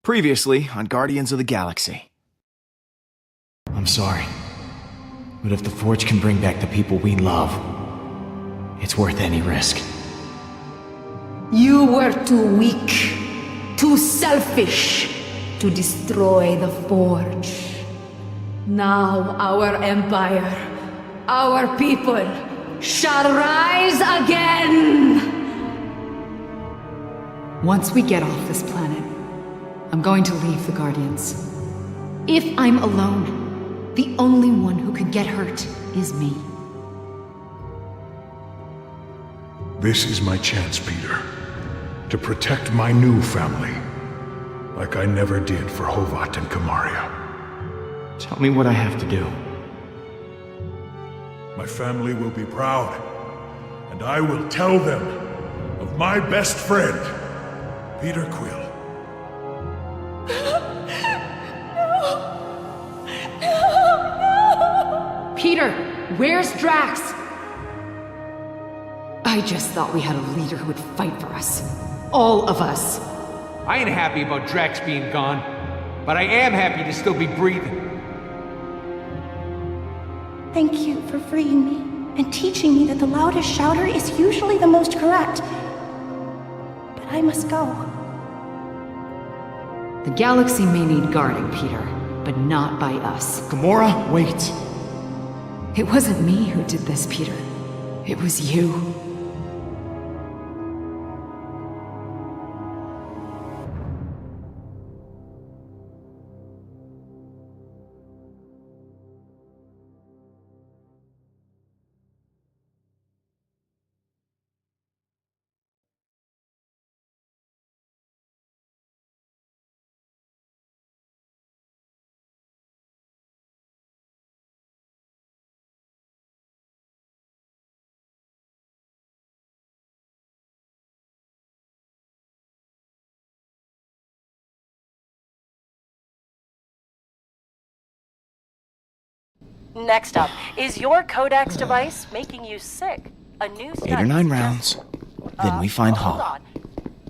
Previously on Guardians of the Galaxy. I'm sorry, but if the Forge can bring back the people we love, it's worth any risk. You were too weak, too selfish to destroy the Forge. Now our empire, our people, shall rise again! Once we get off this planet, I'm going to leave the Guardians. If I'm alone, the only one who could get hurt is me. This is my chance, Peter. To protect my new family. Like I never did for Hovat and Kamaria. Tell me what I have to do. My family will be proud. And I will tell them of my best friend, Peter Quill. Peter, where's Drax? I just thought we had a leader who would fight for us. All of us. I ain't happy about Drax being gone, but I am happy to still be breathing. Thank you for freeing me and teaching me that the loudest shouter is usually the most correct. But I must go. The galaxy may need guarding, Peter, but not by us. Gamora, wait. It wasn't me who did this, Peter. It was you. Next up, is your Codex device making you sick? A new study 8 or 9 suggests- rounds. Then we find hold Hala.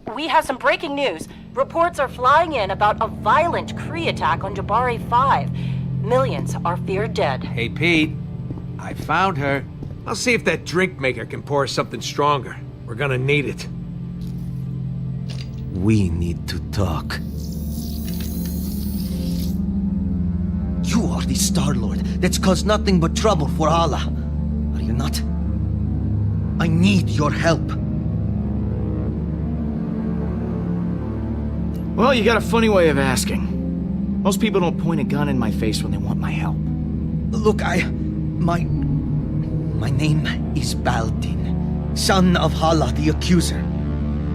on. We have some breaking news. Reports are flying in about a violent Kree attack on Jabari 5. Millions are feared dead. Hey, Pete. I found her. I'll see if that drink maker can pour something stronger. We're gonna need it. We need to talk. You are the Star-Lord that's caused nothing but trouble for Allah. Are you not? I need your help. Well, you got a funny way of asking. Most people don't point a gun in my face when they want my help. Look, My name is Baldin, son of Hala the Accuser.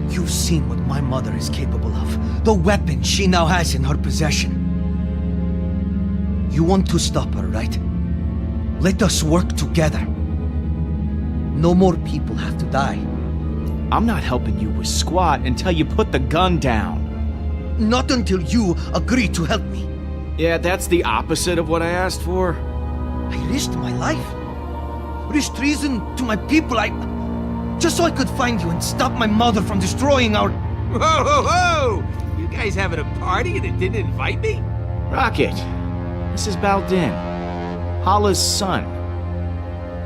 You've seen what my mother is capable of. The weapon she now has in her possession. You want to stop her, right? Let us work together. No more people have to die. I'm not helping you with squat until you put the gun down. Not until you agree to help me. Yeah, that's the opposite of what I asked for. I risked my life. Risked treason to my people. Just so I could find you and stop my mother from destroying our... Whoa, whoa, whoa! You guys having a party and it didn't invite me? Rocket, this is Baldin, Hala's son.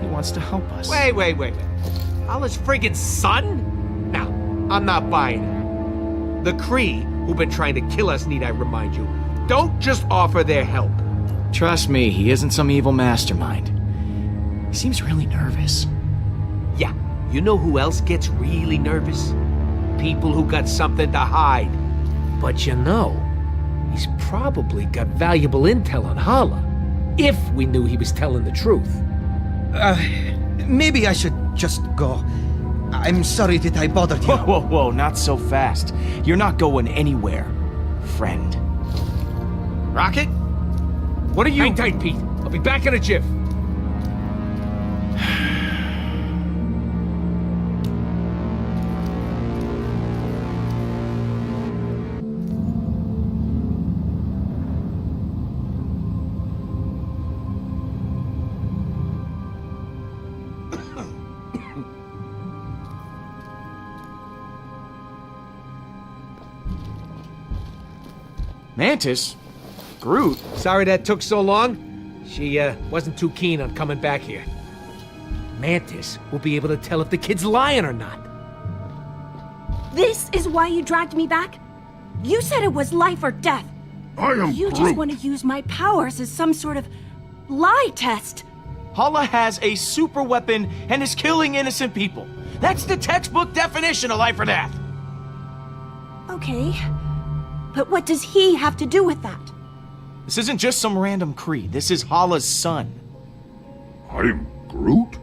He wants to help us. Wait. Allah's friggin' son? Now, I'm not buying it. The Kree, who've been trying to kill us, need I remind you, don't just offer their help. Trust me, he isn't some evil mastermind. He seems really nervous. Yeah, you know who else gets really nervous? People who got something to hide. But you know, he's probably got valuable intel on Hala. If we knew he was telling the truth. Maybe I should just go. I'm sorry that I bothered you. Whoa, not so fast. You're not going anywhere, friend. Rocket? What are you... Hang tight, Pete. I'll be back in a jiff. Mantis? Groot? Sorry that took so long. She wasn't too keen on coming back here. Mantis will be able to tell if the kid's lying or not. This is why you dragged me back? You said it was life or death. I am You just Groot. want to use my powers as some sort of lie test. Hala has a super weapon and is killing innocent people. That's the textbook definition of life or death. Okay. But what does he have to do with that? This isn't just some random Kree. This is Hala's son. I'm Groot?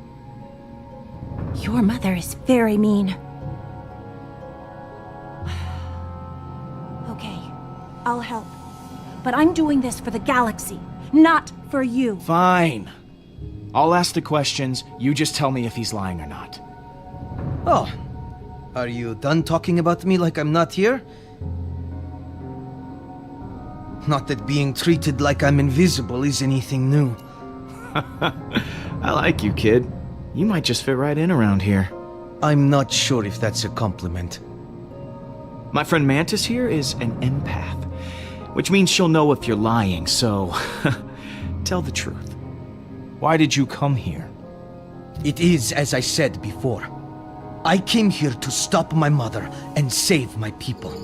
Your mother is very mean. Okay, I'll help. But I'm doing this for the galaxy, not for you. Fine. I'll ask the questions. You just tell me if he's lying or not. Oh, are you done talking about me like I'm not here? Not that being treated like I'm invisible is anything new. I like you, kid. You might just fit right in around here. I'm not sure if that's a compliment. My friend Mantis here is an empath, which means she'll know if you're lying, so tell the truth. Why did you come here? It is as I said before. I came here to stop my mother and save my people.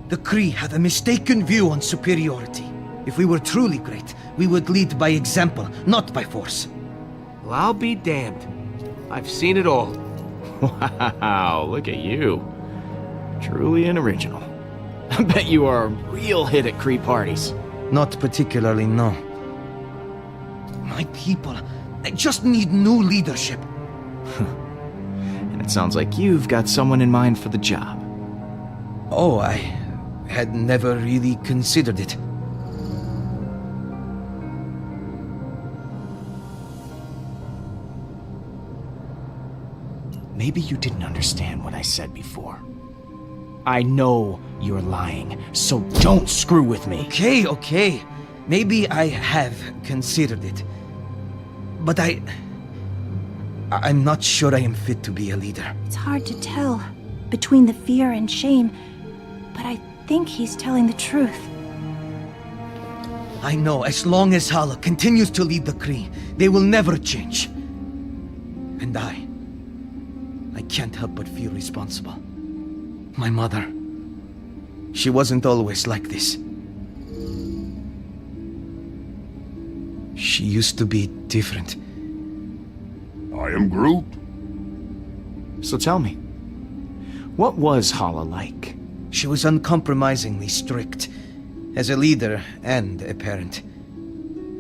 The Kree have a mistaken view on superiority. If we were truly great, we would lead by example, not by force. Well, I'll be damned. I've seen it all. Wow, look at you. Truly an original. I bet you are a real hit at Kree parties. Not particularly, no. My people, they just need new leadership. And it sounds like you've got someone in mind for the job. Oh, I had never really considered it. Maybe you didn't understand what I said before. I know you're lying, so don't screw with me. Okay. Maybe I have considered it. But I'm not sure I am fit to be a leader. It's hard to tell between the fear and shame, but I think he's telling the truth. I know, as long as Hala continues to lead the Kree, they will never change. And I can't help but feel responsible. My mother, she wasn't always like this. She used to be different. I am Groot. So tell me, what was Hala like? She was uncompromisingly strict, as a leader and a parent.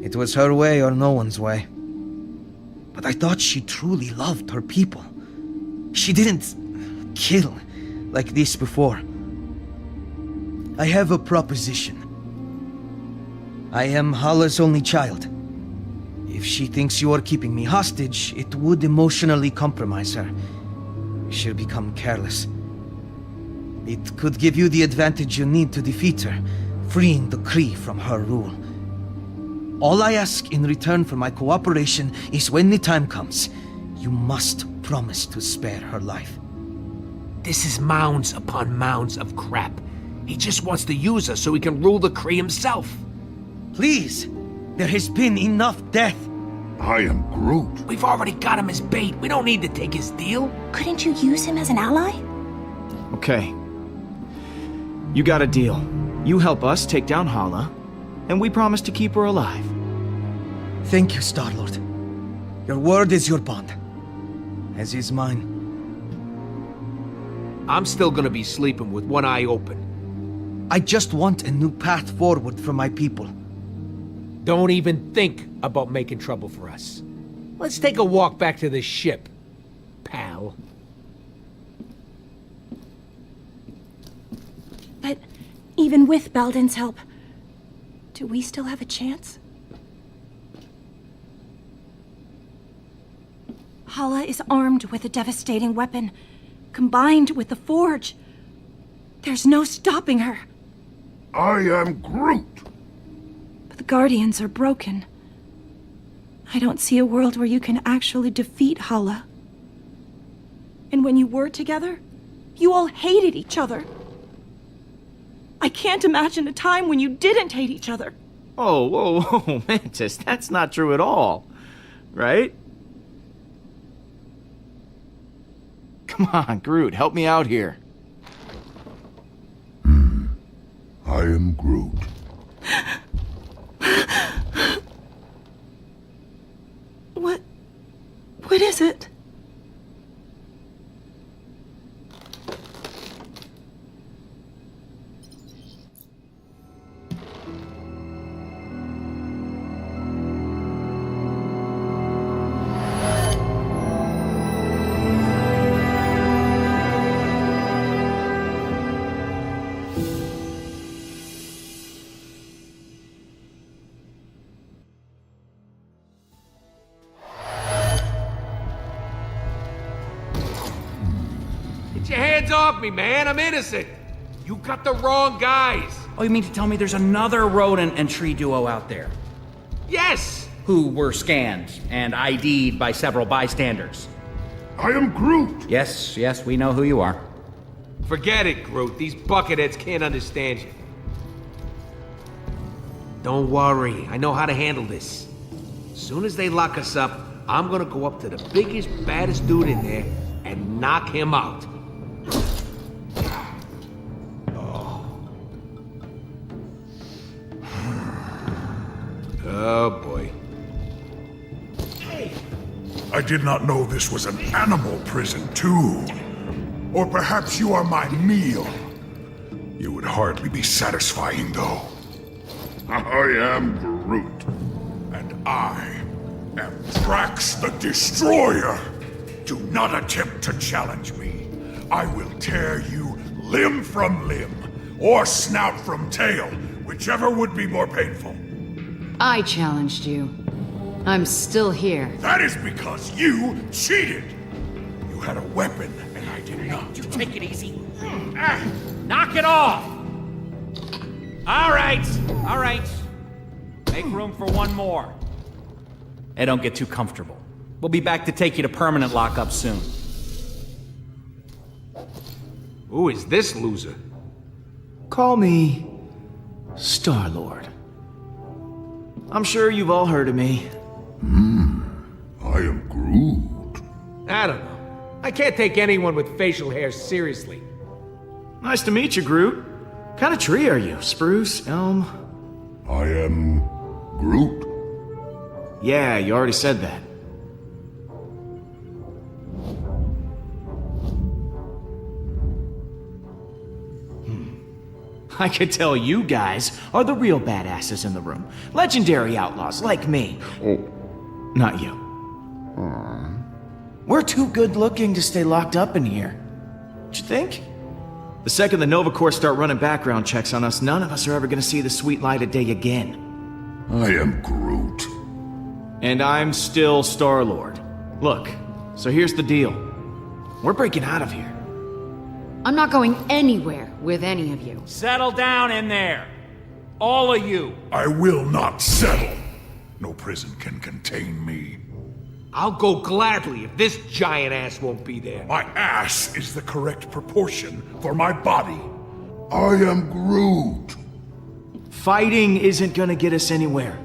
It was her way or no one's way. But I thought she truly loved her people. She didn't kill like this before. I have a proposition. I am Hala's only child. If she thinks you are keeping me hostage, it would emotionally compromise her. She'll become careless. It could give you the advantage you need to defeat her, freeing the Kree from her rule. All I ask in return for my cooperation is when the time comes, you must promise to spare her life. This is mounds upon mounds of crap. He just wants to use us so he can rule the Kree himself. Please, there has been enough death. I am Groot. We've already got him as bait. We don't need to take his deal. Couldn't you use him as an ally? Okay. You got a deal. You help us take down Hala, and we promise to keep her alive. Thank you, Star-Lord. Your word is your bond, as is mine. I'm still gonna be sleeping with one eye open. I just want a new path forward for my people. Don't even think about making trouble for us. Let's take a walk back to the ship, pal. But even with Baldin's help, do we still have a chance? Hala is armed with a devastating weapon, combined with the Forge. There's no stopping her. I am Groot. But the Guardians are broken. I don't see a world where you can actually defeat Hala. And when you were together, you all hated each other. I can't imagine a time when you didn't hate each other. Oh, whoa, whoa, Mantis, that's not true at all. Right? Come on, Groot, help me out here. I am Groot. What is it? Get your hands off me, man. I'm innocent. You got the wrong guys. Oh, you mean to tell me there's another rodent and tree duo out there? Yes. Who were scanned and ID'd by several bystanders? I am Groot. Yes, we know who you are. Forget it, Groot. These bucketheads can't understand you. Don't worry. I know how to handle this. As soon as they lock us up, I'm gonna go up to the biggest, baddest dude in there and knock him out. Oh, boy. I did not know this was an animal prison, too. Or perhaps you are my meal. You would hardly be satisfying, though. I am Groot. And I am Drax the Destroyer. Do not attempt to challenge me. I will tear you limb from limb, or snout from tail, whichever would be more painful. I challenged you. I'm still here. That is because you cheated. You had a weapon, and I did not. You take it easy. Knock it off! All right. Make room for one more. Hey, don't get too comfortable. We'll be back to take you to permanent lockup soon. Who is this loser? Call me Star-Lord. I'm sure you've all heard of me. I am Groot. I don't know. I can't take anyone with facial hair seriously. Nice to meet you, Groot. What kind of tree are you? Spruce? Elm? I am Groot. Yeah, you already said that. I could tell you guys are the real badasses in the room. Legendary outlaws like me. Oh. Not you. We're too good looking to stay locked up in here. Don't you think? The second the Nova Corps start running background checks on us, none of us are ever gonna see the sweet light of day again. I am Groot. And I'm still Star-Lord. Look, so here's the deal. We're breaking out of here. I'm not going anywhere with any of you. Settle down in there. All of you. I will not settle. No prison can contain me. I'll go gladly if this giant ass won't be there. My ass is the correct proportion for my body. I am Groot. Fighting isn't gonna get us anywhere.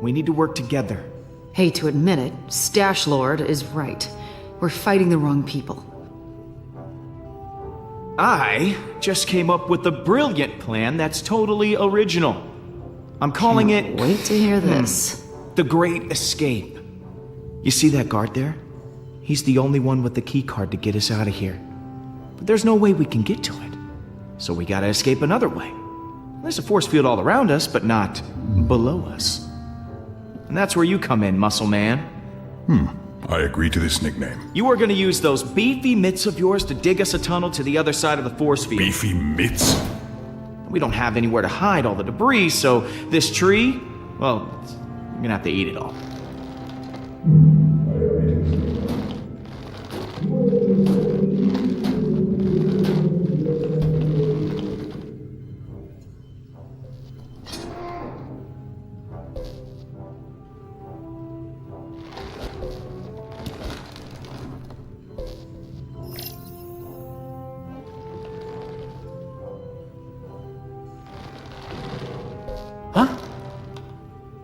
We need to work together. Hate to admit it, Stash Lord is right. We're fighting the wrong people. I just came up with a brilliant plan that's totally original. I'm calling it... Wait to hear this. The Great Escape. You see that guard there? He's the only one with the key card to get us out of here. But there's no way we can get to it. So we gotta escape another way. There's a force field all around us, but not below us. And that's where you come in, Muscle Man. I agree to this nickname. You are gonna use those beefy mitts of yours to dig us a tunnel to the other side of the force field. Beefy mitts? We don't have anywhere to hide all the debris, so this tree, well, you're gonna have to eat it all.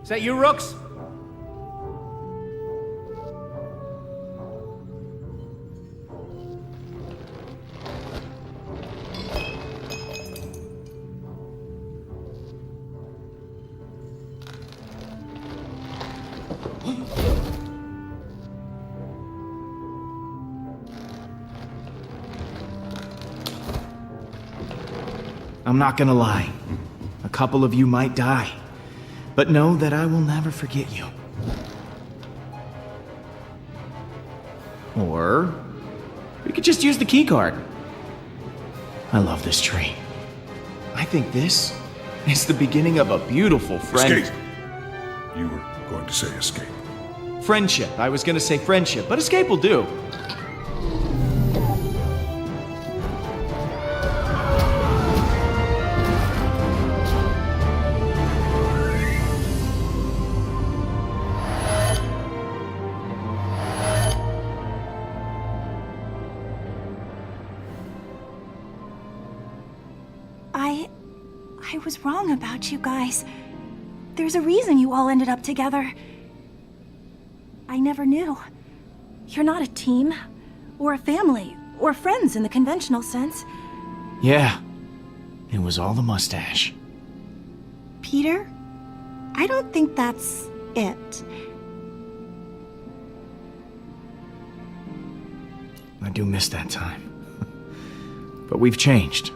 Is that you, Rooks? I'm not gonna lie. A couple of you might die. But know that I will never forget you. Or we could just use the keycard. I love this tree. I think this is the beginning of a beautiful Escape. You were going to say escape. Friendship. I was gonna say friendship, but escape will do. I was wrong about you guys. There's a reason you all ended up together. I never knew. You're not a team, or a family, or friends in the conventional sense. Yeah, it was all the mustache. Peter? I don't think that's it. I do miss that time. But we've changed.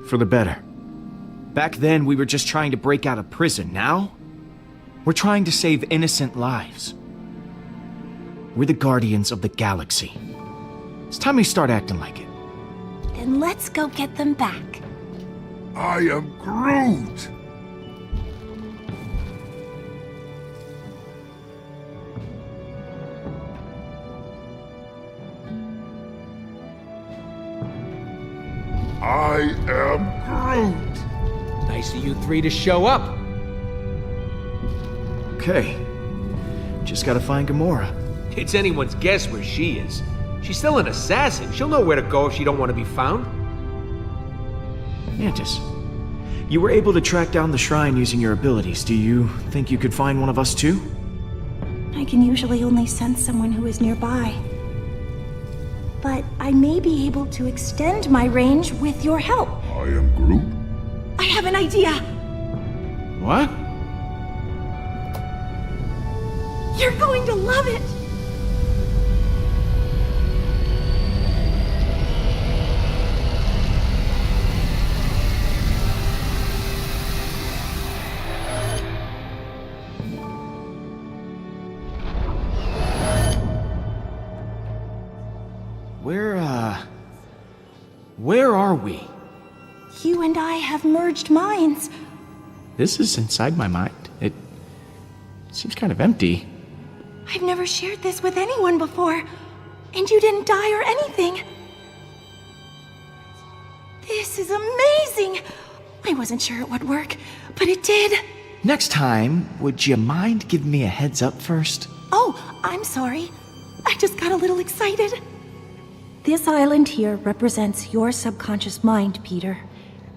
For the better. Back then, we were just trying to break out of prison. Now, we're trying to save innocent lives. We're the guardians of the galaxy. It's time we start acting like it. Then let's go get them back. I am Groot! I am Groot! Nice of you three to show up. Okay. Just gotta find Gamora. It's anyone's guess where she is. She's still an assassin. She'll know where to go if she don't want to be found. Mantis, you were able to track down the shrine using your abilities. Do you think you could find one of us too? I can usually only sense someone who is nearby. But I may be able to extend my range with your help. I am Groot? I have an idea! What? You're going to love it! Where are we? You and I have merged minds. This is inside my mind. It seems kind of empty. I've never shared this with anyone before, and you didn't die or anything. This is amazing! I wasn't sure it would work, but it did. Next time, would you mind giving me a heads up first? Oh, I'm sorry. I just got a little excited. This island here represents your subconscious mind, Peter.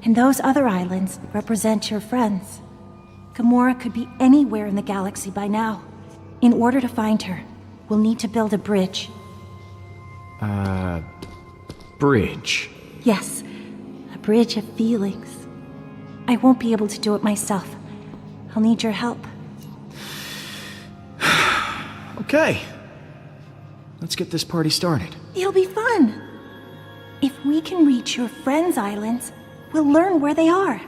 And those other islands represent your friends. Gamora could be anywhere in the galaxy by now. In order to find her, we'll need to build a bridge. Bridge. Yes, a bridge of feelings. I won't be able to do it myself. I'll need your help. Okay. Let's get this party started. It'll be fun. If we can reach your friends' islands, we'll learn where they are.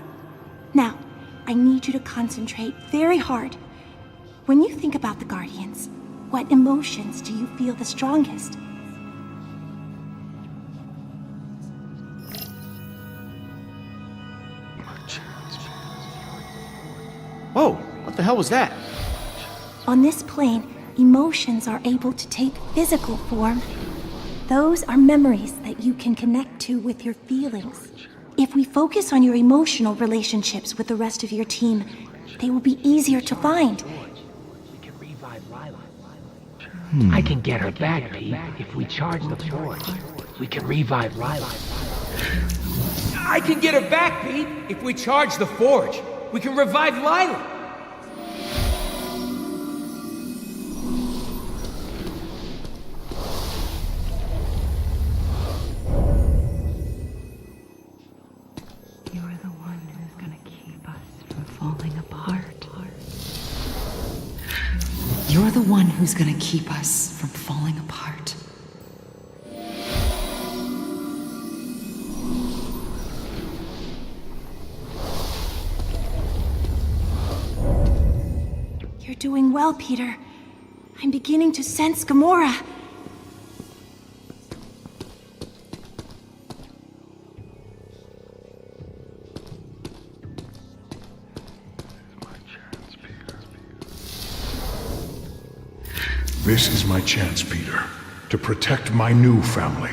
Now, I need you to concentrate very hard. When you think about the Guardians, what emotions do you feel the strongest? Whoa, what the hell was that? On this plane, emotions are able to take physical form. Those are memories that you can connect to with your feelings. If we focus on your emotional relationships with the rest of your team, they will be easier to find. We can revive Lila. I can get her back, Pete, if we charge the forge. We can revive Lila. I can get her back, Pete, if we charge the forge. We can revive Lila. who's gonna keep us from falling apart. You're doing well, Peter. I'm beginning to sense Gamora. This is my chance, Peter, to protect my new family.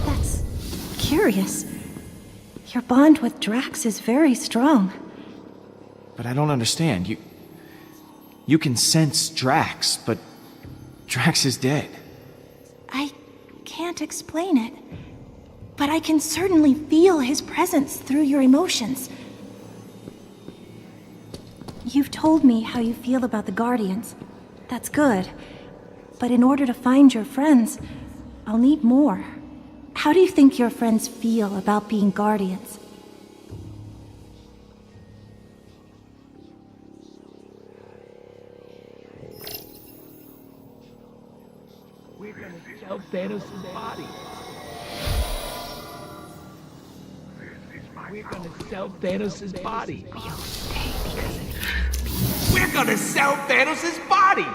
That's curious. Your bond with Drax is very strong. But I don't understand. You can sense Drax, but Drax is dead. I can't explain it, but I can certainly feel his presence through your emotions. You've told me how you feel about the Guardians. That's good. But in order to find your friends, I'll need more. How do you think your friends feel about being Guardians? We're gonna sell Thanos' body. We're gonna sell Thanos' body. We're gonna sell Thanos' body!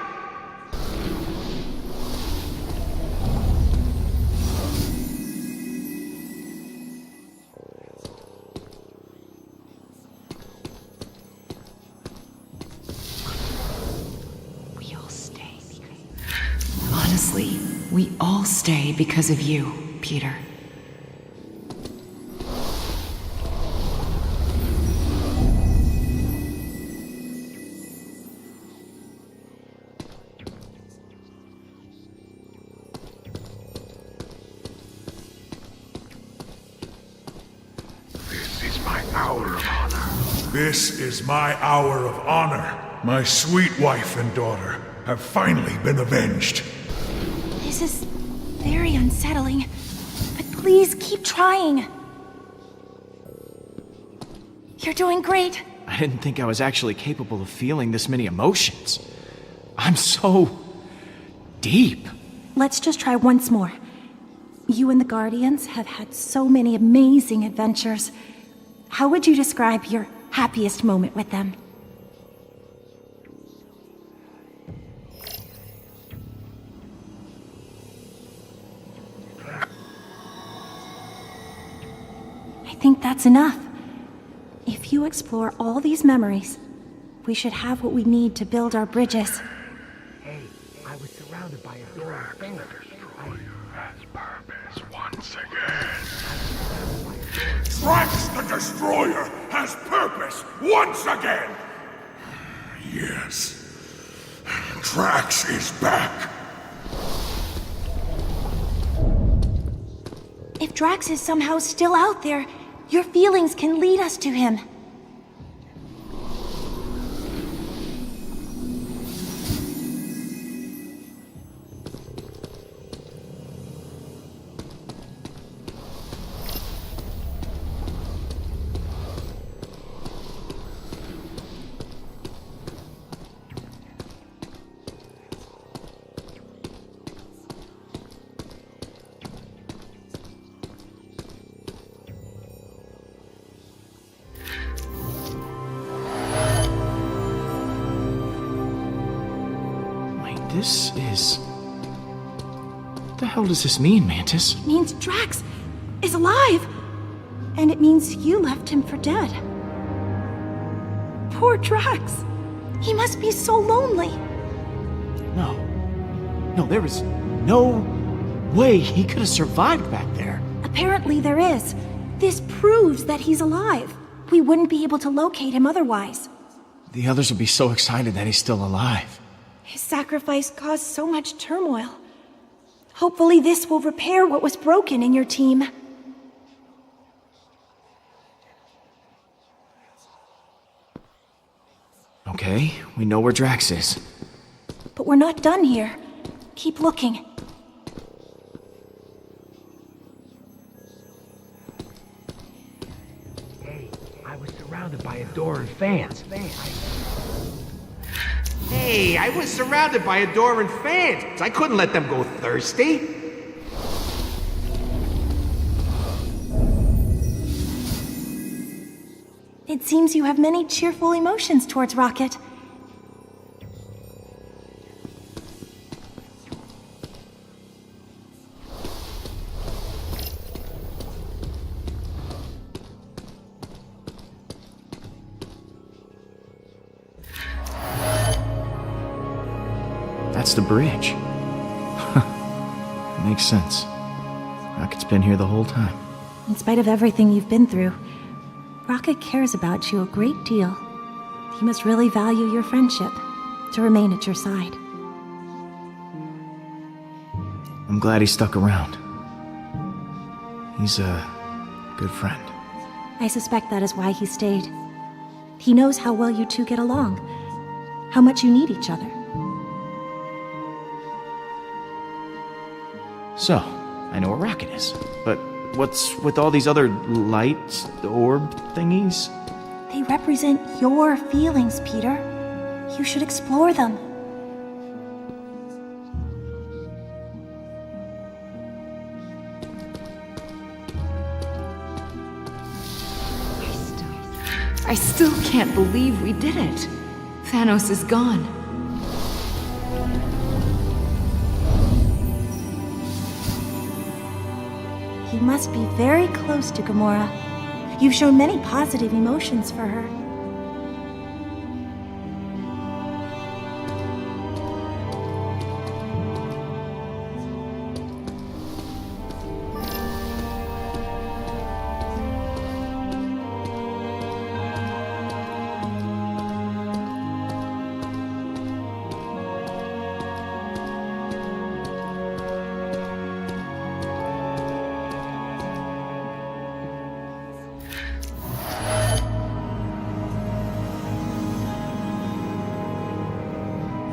We all stay because... Honestly, we all stay because of you, Peter. This is my hour of honor. My sweet wife and daughter have finally been avenged. This is very unsettling, but please keep trying. You're doing great. I didn't think I was actually capable of feeling this many emotions. I'm so deep. Let's just try once more. You and the Guardians have had so many amazing adventures. How would you describe your happiest moment with them? I think that's enough. If you explore all these memories, we should have what we need to build our bridges. Hey, I was surrounded by a door of fire. Has purpose once again. Drax the Destroyer has purpose once again! Yes. Drax is back. If Drax is somehow still out there, your feelings can lead us to him. This is... What the hell does this mean, Mantis? It means Drax is alive! And it means you left him for dead. Poor Drax. He must be so lonely. No. No, there is no way he could have survived back there. Apparently there is. This proves that he's alive. We wouldn't be able to locate him otherwise. The others would be so excited that he's still alive. His sacrifice caused so much turmoil. Hopefully this will repair what was broken in your team. Okay, we know where Drax is. But we're not done here. Keep looking. I was surrounded by adoring fans. Hey, I was surrounded by adoring fans. I couldn't let them go thirsty. It seems you have many cheerful emotions towards Rocket. That's the bridge. Makes sense. Rocket's been here the whole time. In spite of everything you've been through, Rocket cares about you a great deal. He must really value your friendship to remain at your side. I'm glad he stuck around. He's a good friend. I suspect that is why he stayed. He knows how well you two get along, how much you need each other. So, I know where Rocket is, but what's with all these other light orb thingies? They represent your feelings, Peter. You should explore them. I still can't believe we did it. Thanos is gone. He must be very close to Gamora. You've shown many positive emotions for her.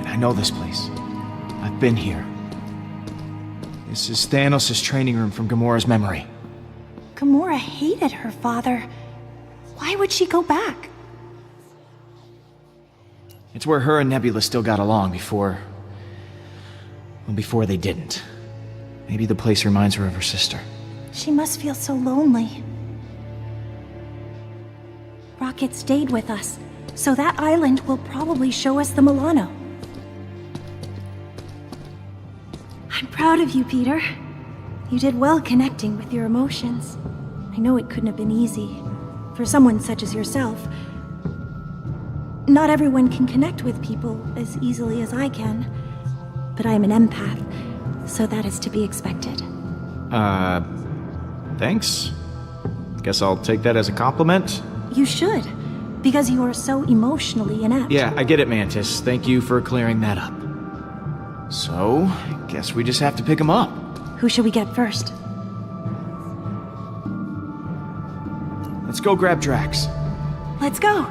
I know this place. I've been here. This is Thanos' training room from Gamora's memory. Gamora hated her father. Why would she go back? It's where her and Nebula still got along before... well, before they didn't. Maybe the place reminds her of her sister. She must feel so lonely. Rocket stayed with us, so that island will probably show us the Milano. I'm proud of you, Peter. You did well connecting with your emotions. I know it couldn't have been easy. For someone such as yourself. Not everyone can connect with people as easily as I can. But I am an empath, so that is to be expected. Thanks? Guess I'll take that as a compliment? You should, because you are so emotionally inept. Yeah, I get it, Mantis. Thank you for clearing that up. So, guess we just have to pick him up. Who should we get first? Let's go grab Drax. Let's go!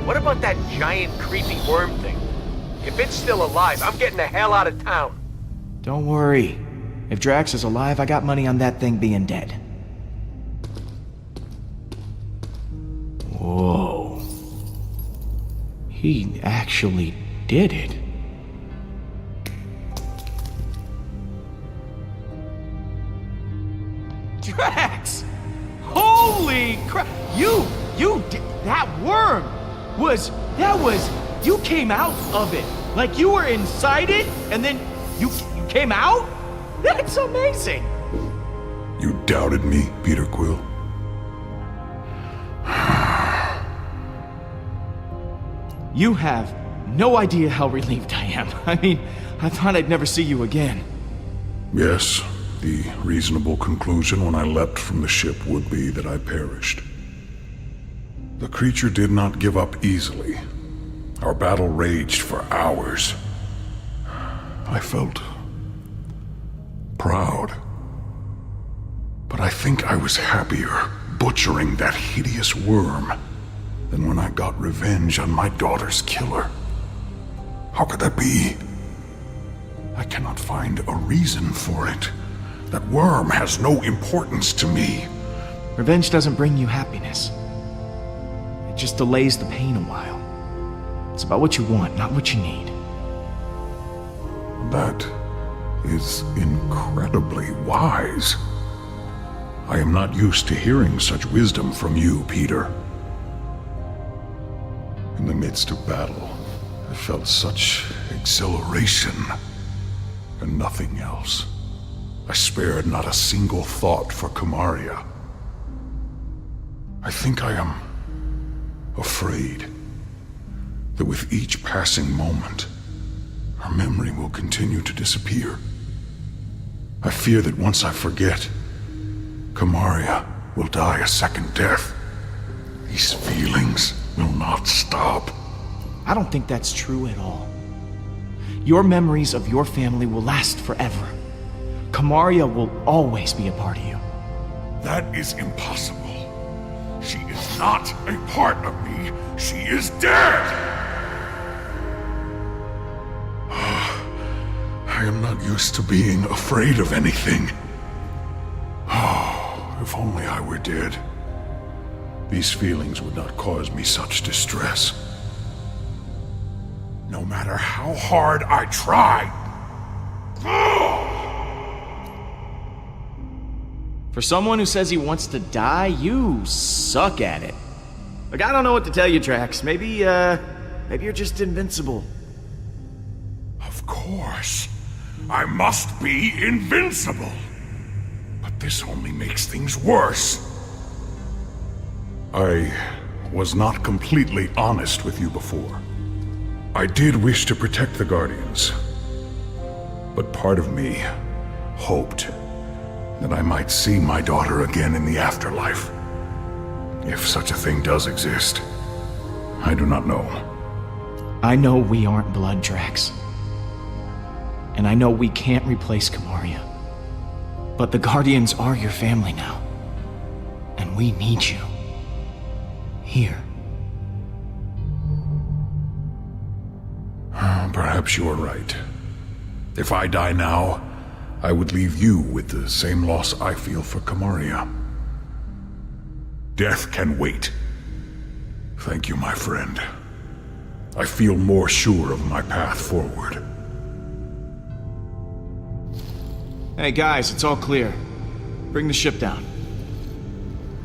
What about that giant, creepy worm thing? If it's still alive, I'm getting the hell out of town. Don't worry. If Drax is alive, I got money on that thing being dead. Whoa. He actually did it. Drax! Holy crap! You did that worm! You came out of it. Like you were inside it, and then you came out? That's amazing! You doubted me, Peter Quill? You have no idea how relieved I am. I mean, I thought I'd never see you again. Yes, the reasonable conclusion when I leapt from the ship would be that I perished. The creature did not give up easily. Our battle raged for hours. I felt proud. But I think I was happier butchering that hideous worm than when I got revenge on my daughter's killer. How could that be? I cannot find a reason for it. That worm has no importance to me. Revenge doesn't bring you happiness. It just delays the pain a while. It's about what you want, not what you need. That is incredibly wise. I am not used to hearing such wisdom from you, Peter. In the midst of battle, I felt such exhilaration and nothing else. I spared not a single thought for Kamaria. I think I am afraid that with each passing moment, her memory will continue to disappear. I fear that once I forget, Kamaria will die a second death. These feelings will not stop. I don't think that's true at all. Your memories of your family will last forever. Kamaria will always be a part of you. That is impossible. She is not a part of me. She is dead! I am not used to being afraid of anything. If only I were dead. These feelings would not cause me such distress. No matter how hard I try. For someone who says he wants to die, you suck at it. Like, I don't know what to tell you, Drax. Maybe you're just invincible. Of course. I must be invincible. But this only makes things worse. I was not completely honest with you before. I did wish to protect the Guardians. But part of me hoped that I might see my daughter again in the afterlife. If such a thing does exist. I do not know. I know we aren't blood, Drax. And I know we can't replace Kamaria. But the Guardians are your family now. And we need you. Here. Perhaps you are right. If I die now, I would leave you with the same loss I feel for Kamaria. Death can wait. Thank you, my friend. I feel more sure of my path forward. Hey guys, it's all clear. Bring the ship down.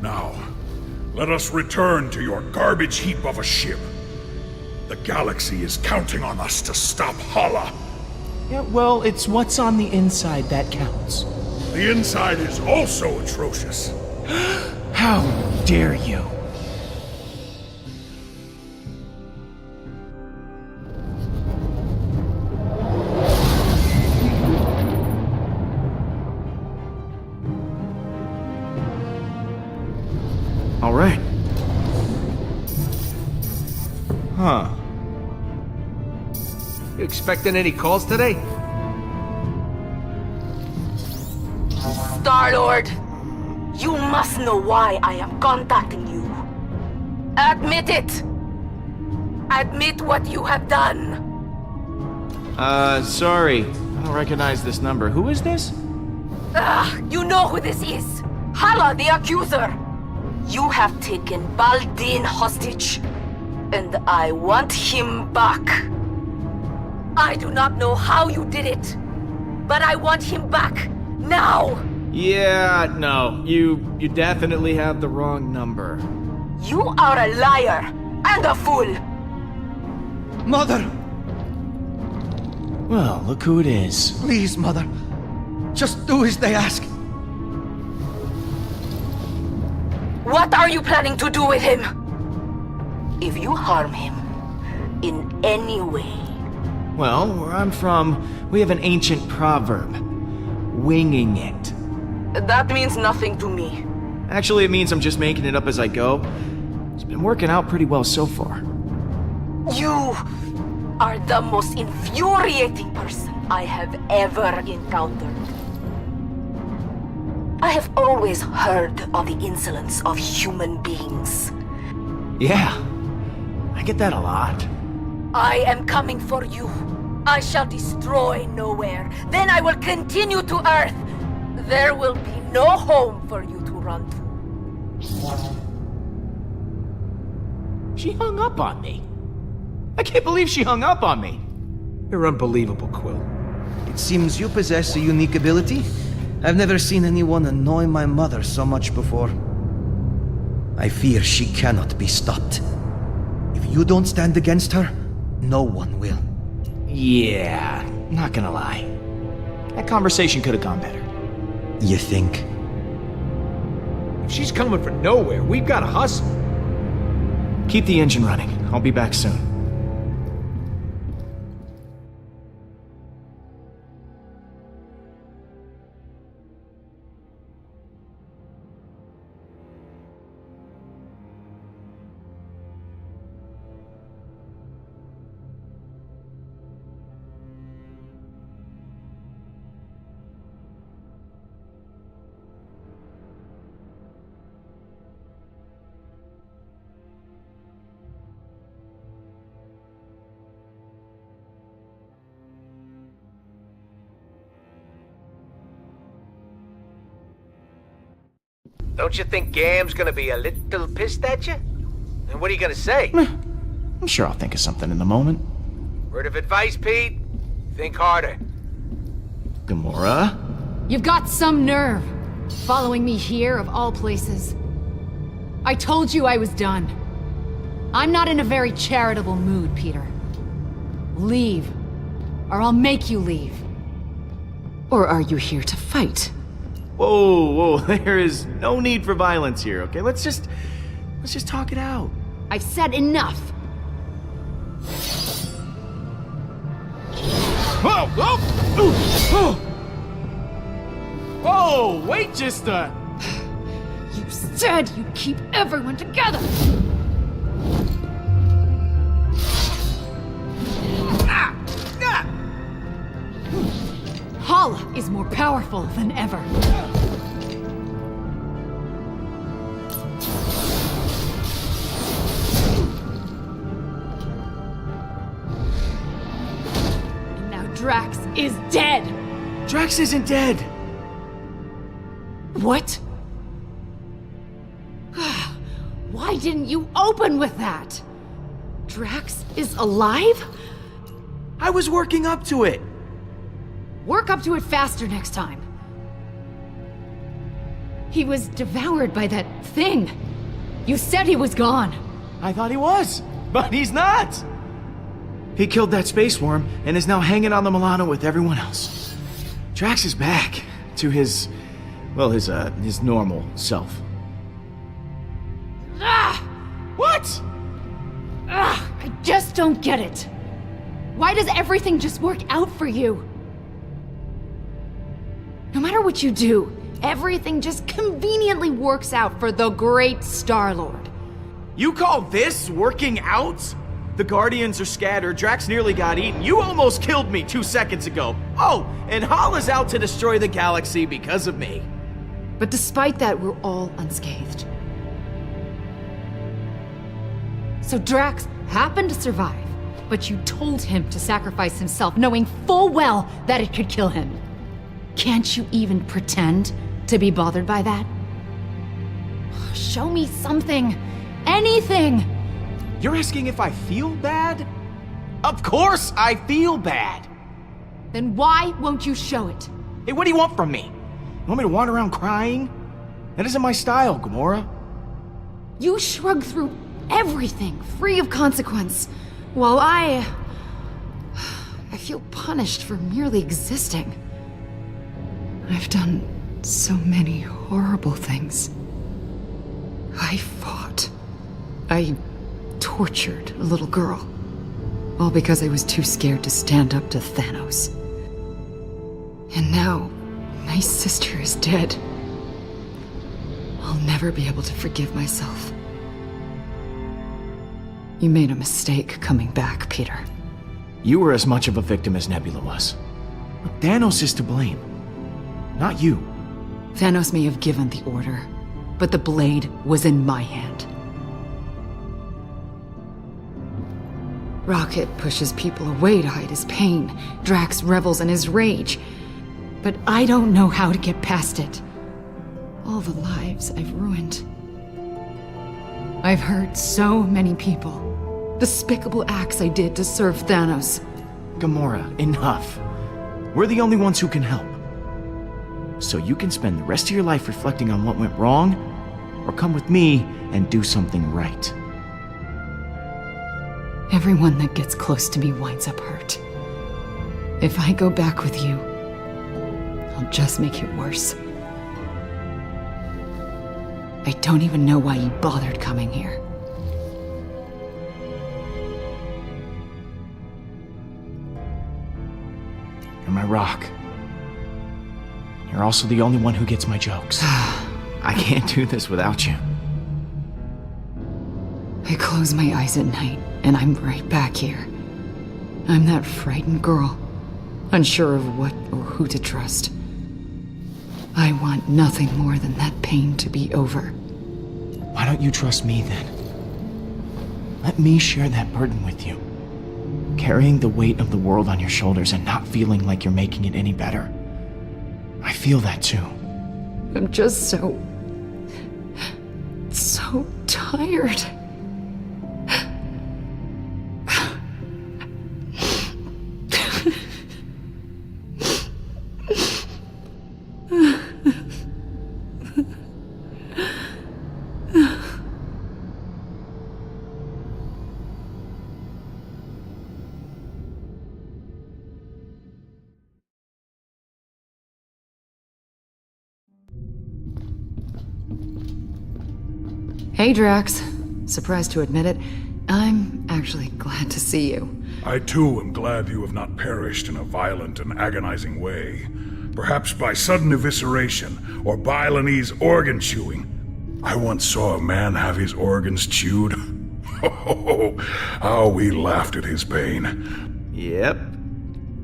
Now, let us return to your garbage heap of a ship. The galaxy is counting on us to stop Hala. Yeah, well, it's what's on the inside that counts. The inside is also atrocious. How dare you? All right. Huh. You expecting any calls today? Star-Lord, you must know why I am contacting you. Admit it! Admit what you have done. Sorry. I don't recognize this number. Who is this? You know who this is. Hala, the accuser. You have taken Baldin hostage, and I want him back. I do not know how you did it, but I want him back, now! Yeah, no. You definitely have the wrong number. You are a liar and a fool! Mother! Well, look who it is. Please, Mother. Just do as they ask. What are you planning to do with him? If you harm him in any way... Well, where I'm from, we have an ancient proverb. Winging it. That means nothing to me. Actually, it means I'm just making it up as I go. It's been working out pretty well so far. You are the most infuriating person I have ever encountered. I have always heard of the insolence of human beings. Yeah, I get that a lot. I am coming for you. I shall destroy Nowhere. Then I will continue to Earth. There will be no home for you to run to. She hung up on me. I can't believe she hung up on me. You're unbelievable, Quill. It seems you possess a unique ability. I've never seen anyone annoy my mother so much before. I fear she cannot be stopped. If you don't stand against her, no one will. Yeah, not gonna lie. That conversation could have gone better. You think? If she's coming from nowhere, we've got to hustle. Keep the engine running. I'll be back soon. Don't you think Gam's gonna be a little pissed at you? And what are you gonna say? I'm sure I'll think of something in a moment. Word of advice, Pete? Think harder. Gamora? You've got some nerve. Following me here, of all places. I told you I was done. I'm not in a very charitable mood, Peter. Leave. Or I'll make you leave. Or are you here to fight? Whoa, there is no need for violence here, okay? Let's just talk it out. I've said enough. Whoa, whoa! Whoa, wait just a... You said you'd keep everyone together! Hala is more powerful than ever. And now Drax is dead! Drax isn't dead! What? Why didn't you open with that? Drax is alive? I was working up to it. Work up to it faster next time. He was devoured by that thing. You said he was gone. I thought he was, but he's not. He killed that space worm and is now hanging on the Milano with everyone else. Drax is back to his normal self. Ah! What? I just don't get it. Why does everything just work out for you? No matter what you do, everything just conveniently works out for the great Star-Lord. You call this working out? The Guardians are scattered, Drax nearly got eaten, you almost killed me 2 seconds ago. Oh, and Hala's out to destroy the galaxy because of me. But despite that, we're all unscathed. So Drax happened to survive, but you told him to sacrifice himself, knowing full well that it could kill him. Can't you even pretend to be bothered by that? Show me something. Anything. You're asking if I feel bad? Of course I feel bad. Then why won't you show it? Hey, what do you want from me? You want me to wander around crying? That isn't my style, Gamora. You shrug through everything, free of consequence, while I feel punished for merely existing. I've done so many horrible things. I fought. I tortured a little girl. All because I was too scared to stand up to Thanos. And now, my sister is dead. I'll never be able to forgive myself. You made a mistake coming back, Peter. You were as much of a victim as Nebula was. Look, Thanos is to blame. Not you. Thanos may have given the order, but the blade was in my hand. Rocket pushes people away to hide his pain. Drax revels in his rage. But I don't know how to get past it. All the lives I've ruined. I've hurt so many people. Despicable acts I did to serve Thanos. Gamora, enough. We're the only ones who can help. So you can spend the rest of your life reflecting on what went wrong, or come with me and do something right. Everyone that gets close to me winds up hurt. If I go back with you, I'll just make it worse. I don't even know why you bothered coming here. You're my rock. You're also the only one who gets my jokes. I can't do this without you. I close my eyes at night, and I'm right back here. I'm that frightened girl, unsure of what or who to trust. I want nothing more than that pain to be over. Why don't you trust me then? Let me share that burden with you. Carrying the weight of the world on your shoulders and not feeling like you're making it any better. I feel that too. I'm just so tired. Hey, Drax. Surprised to admit it, I'm actually glad to see you. I too am glad you have not perished in a violent and agonizing way. Perhaps by sudden evisceration or Balinese organ chewing. I once saw a man have his organs chewed. Oh, how we laughed at his pain. Yep.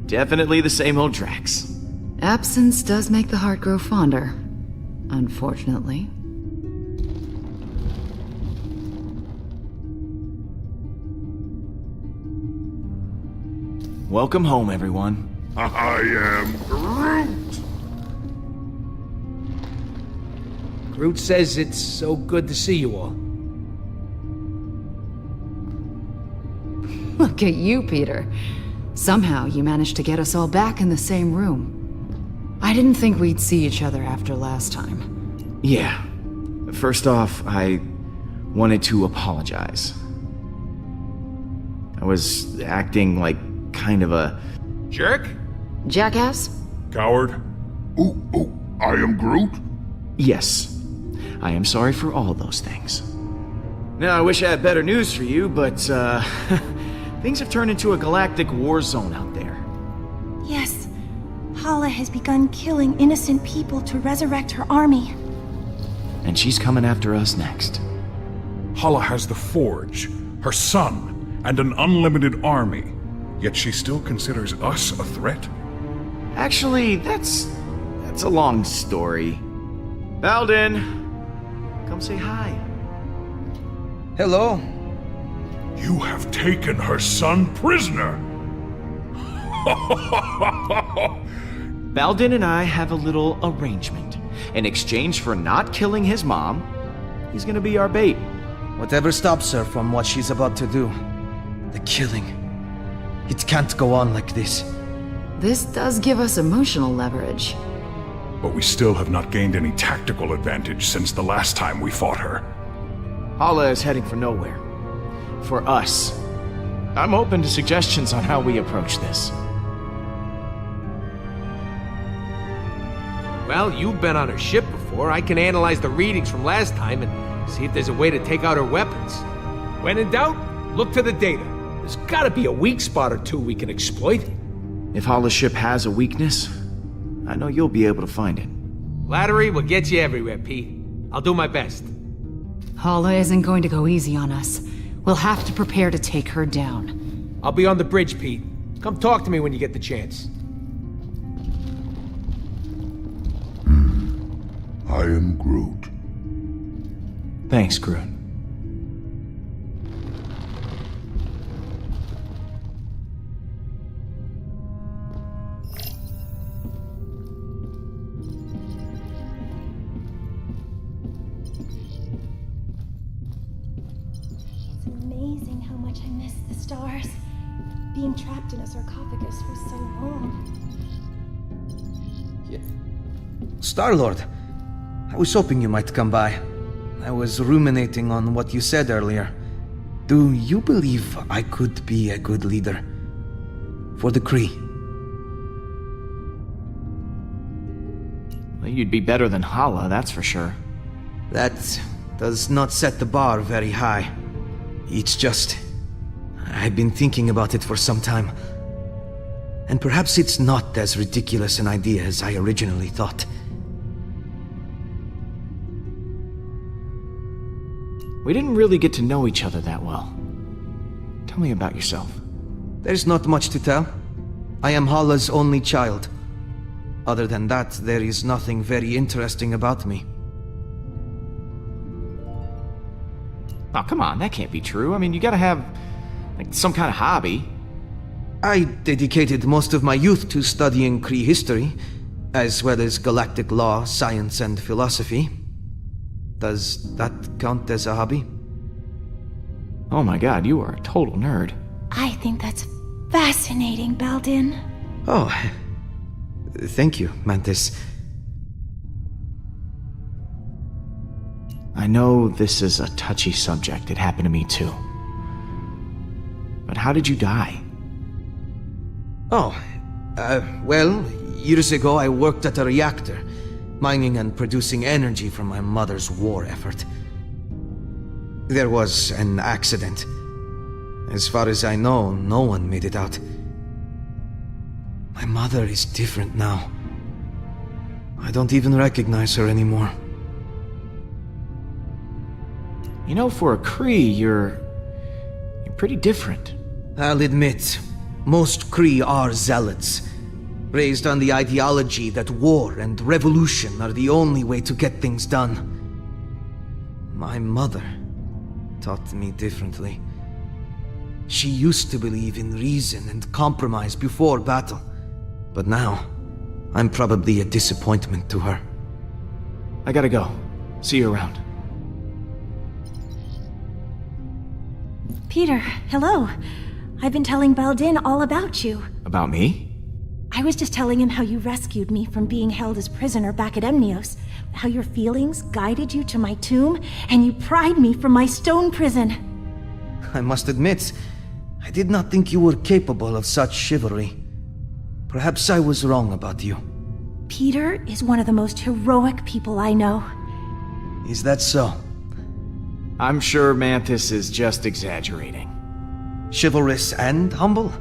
Definitely the same old Drax. Absence does make the heart grow fonder, unfortunately. Welcome home, everyone. I am Groot! Groot says it's so good to see you all. Look at you, Peter. Somehow you managed to get us all back in the same room. I didn't think we'd see each other after last time. Yeah. First off, I wanted to apologize. I was acting like kind of a Jerk? Jackass? Coward? Ooh, I am Groot? yes. I am sorry for all those things. Now, I wish I had better news for you, but, things have turned into a galactic war zone out there. Yes, Hala has begun killing innocent people to resurrect her army. And she's coming after us next. Hala has the Forge, her son, and an unlimited army. Yet she still considers us a threat? Actually, that's a long story. Baldin, come say hi. Hello. You have taken her son prisoner! Baldin and I have a little arrangement. In exchange for not killing his mom, he's gonna be our bait. Whatever stops her from what she's about to do. The killing. It can't go on like this. This does give us emotional leverage. But we still have not gained any tactical advantage since the last time we fought her. Hala is heading for nowhere. For us. I'm open to suggestions on how we approach this. Well, you've been on her ship before. I can analyze the readings from last time and see if there's a way to take out her weapons. When in doubt, look to the data. There's gotta be a weak spot or two we can exploit. If Hala's ship has a weakness, I know you'll be able to find it. Flattery will get you everywhere, Pete. I'll do my best. Hala isn't going to go easy on us. We'll have to prepare to take her down. I'll be on the bridge, Pete. Come talk to me when you get the chance. I am Groot. Thanks, Groot. It's amazing how much I miss the stars. Being trapped in a sarcophagus for so long. Star-Lord, I was hoping you might come by. I was ruminating on what you said earlier. Do you believe I could be a good leader? For the Kree? Well, you'd be better than Hala, that's for sure. That does not set the bar very high. It's just... I've been thinking about it for some time. And perhaps it's not as ridiculous an idea as I originally thought. We didn't really get to know each other that well. Tell me about yourself. There's not much to tell. I am Hala's only child. Other than that, there is nothing very interesting about me. Oh, come on, that can't be true. I mean, you gotta have, like, some kind of hobby. I dedicated most of my youth to studying Kree history, as well as galactic law, science, and philosophy. Does that count as a hobby? Oh my god, you are a total nerd. I think that's fascinating, Baldin. Oh, thank you, Mantis. I know this is a touchy subject. It happened to me too. But how did you die? Oh, well, years ago I worked at a reactor, mining and producing energy from my mother's war effort. There was an accident. As far as I know, no one made it out. My mother is different now. I don't even recognize her anymore. You know, for a Kree, you're pretty different. I'll admit, most Kree are zealots, raised on the ideology that war and revolution are the only way to get things done. My mother taught me differently. She used to believe in reason and compromise before battle, but now, I'm probably a disappointment to her. I gotta go. See you around. Peter, hello. I've been telling Baldin all about you. About me? I was just telling him how you rescued me from being held as prisoner back at Emnios, how your feelings guided you to my tomb, and you pried me from my stone prison. I must admit, I did not think you were capable of such chivalry. Perhaps I was wrong about you. Peter is one of the most heroic people I know. Is that so? I'm sure Mantis is just exaggerating. Chivalrous and humble?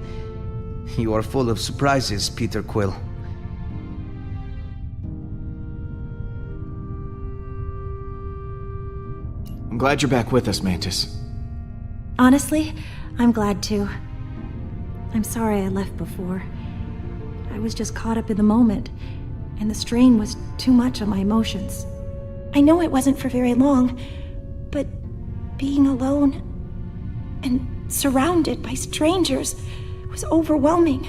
You are full of surprises, Peter Quill. I'm glad you're back with us, Mantis. Honestly, I'm glad too. I'm sorry I left before. I was just caught up in the moment, and the strain was too much on my emotions. I know it wasn't for very long, but being alone and surrounded by strangers was overwhelming.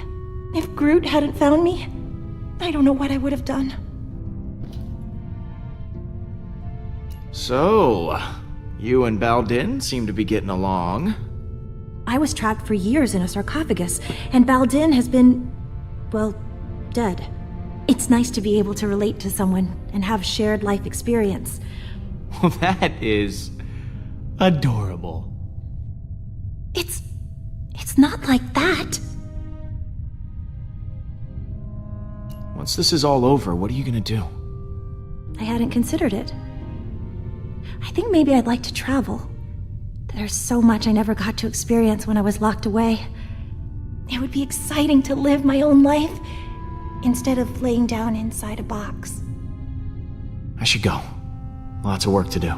If Groot hadn't found me, I don't know what I would have done. So, you and Baldin seem to be getting along. I was trapped for years in a sarcophagus, and Baldin has been, well, dead. It's nice to be able to relate to someone and have shared life experience. Well, that is adorable. It's not like that. Once this is all over, what are you gonna do? I hadn't considered it. I think maybe I'd like to travel. There's so much I never got to experience when I was locked away. It would be exciting to live my own life instead of laying down inside a box. I should go. Lots of work to do.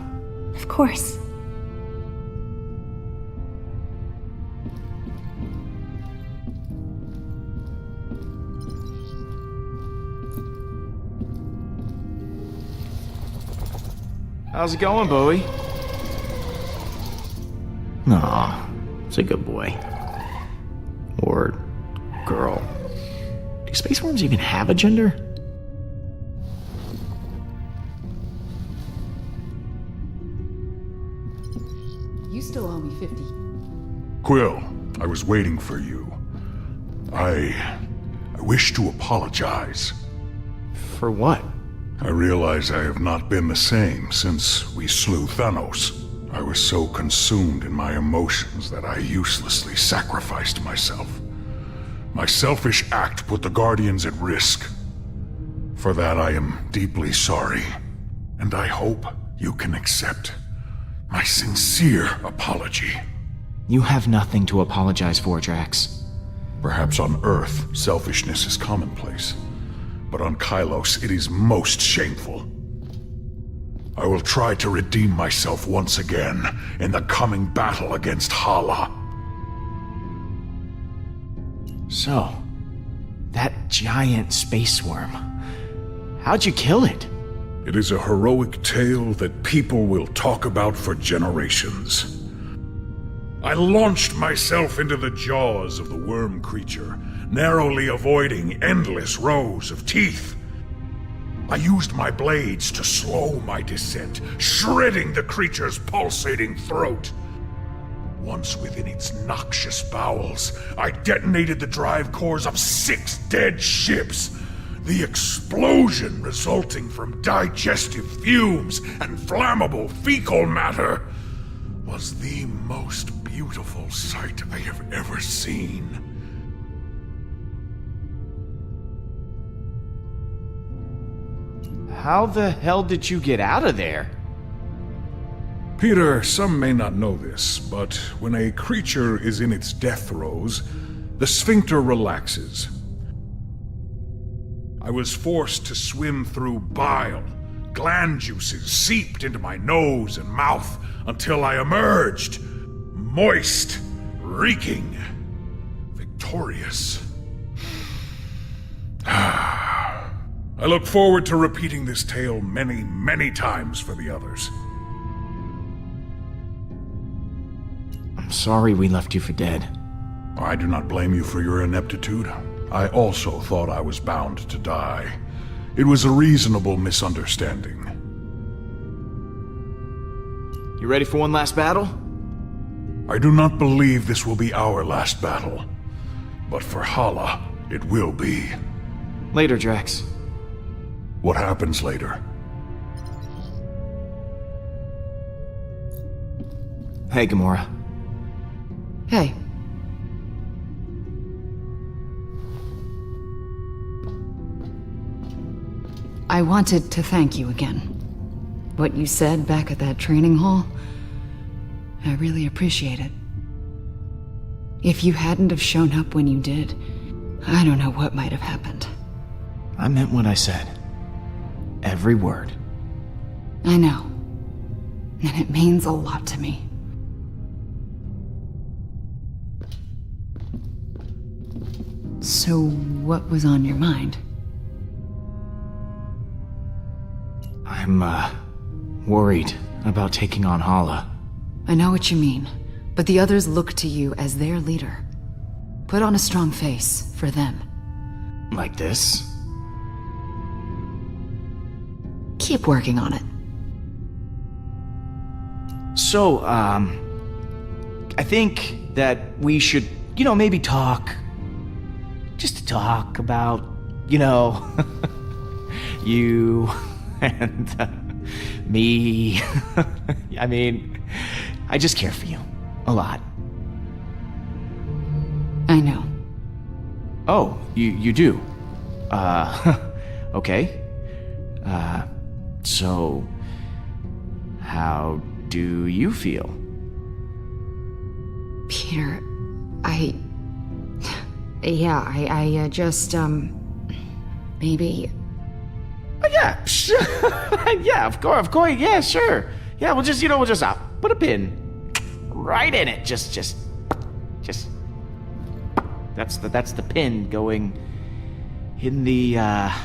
Of course. How's it going, Bowie? Aw, it's a good boy. Or girl. Do space worms even have a gender? You still owe me 50. Quill, I was waiting for you. I wish to apologize. For what? I realize I have not been the same since we slew Thanos. I was so consumed in my emotions that I uselessly sacrificed myself. My selfish act put the Guardians at risk. For that I am deeply sorry, and I hope you can accept my sincere apology. You have nothing to apologize for, Drax. Perhaps on Earth, selfishness is commonplace, but on Kylos it is most shameful. I will try to redeem myself once again in the coming battle against Hala. So, that giant space worm. How'd you kill it? It is a heroic tale that people will talk about for generations. I launched myself into the jaws of the worm creature, narrowly avoiding endless rows of teeth. I used my blades to slow my descent, shredding the creature's pulsating throat. Once within its noxious bowels, I detonated the drive cores of 6 dead ships. The explosion resulting from digestive fumes and flammable fecal matter was the most beautiful sight I have ever seen. How the hell did you get out of there? Peter, some may not know this, but when a creature is in its death throes, the sphincter relaxes. I was forced to swim through bile. Gland juices seeped into my nose and mouth until I emerged, moist, reeking, victorious. I look forward to repeating this tale many, many times for the others. I'm sorry we left you for dead. I do not blame you for your ineptitude. I also thought I was bound to die. It was a reasonable misunderstanding. You ready for one last battle? I do not believe this will be our last battle. But for Hala, it will be. Later, Drax. What happens later? Hey, Gamora. Hey. I wanted to thank you again. What you said back at that training hall, I really appreciate it. If you hadn't have shown up when you did, I don't know what might have happened. I meant what I said. Every word. I know. And it means a lot to me. So, what was on your mind? I'm, worried about taking on Hala. I know what you mean, but the others look to you as their leader. Put on a strong face for them. Like this? Keep working on it. So, I think that we should, maybe talk. Just to talk about, you and me. I mean, I just care for you. A lot. I know. Oh, you do? Okay. So, how do you feel? Peter, I just, maybe... Yeah, yeah, of course, yeah, sure. Yeah, we'll just put a pin right in it. Just, that's the pin going in the,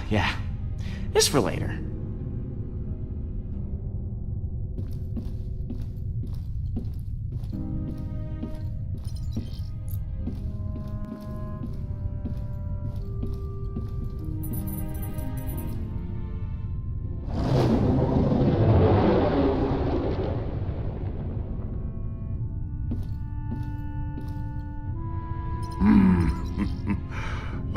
yeah. Just for later.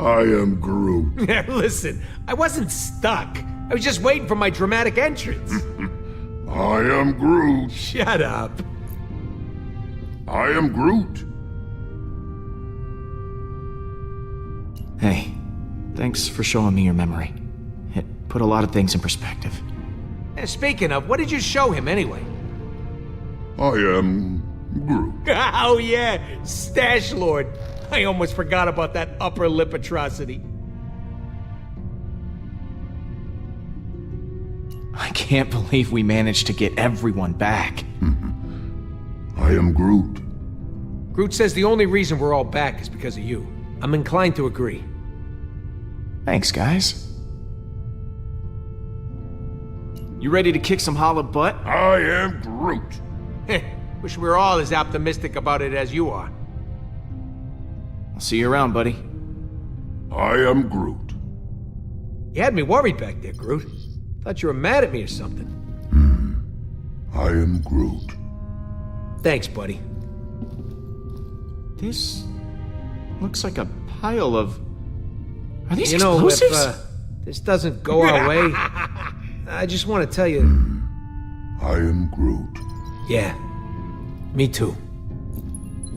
I am Groot. Listen, I wasn't stuck. I was just waiting for my dramatic entrance. I am Groot. Shut up. I am Groot. Hey, thanks for showing me your memory. It put a lot of things in perspective. Speaking of, what did you show him anyway? I am Groot. Oh yeah, Stash Lord. I almost forgot about that upper lip atrocity. I can't believe we managed to get everyone back. I am Groot. Groot says the only reason we're all back is because of you. I'm inclined to agree. Thanks, guys. You ready to kick some hollow butt? I am Groot. Wish we were all as optimistic about it as you are. I'll see you around, buddy. I am Groot. You had me worried back there, Groot. Thought you were mad at me or something. I am Groot. Thanks, buddy. This looks like a pile of... Are these You know, explosives? if this doesn't go our way, I just want to tell you... I am Groot. Yeah, me too.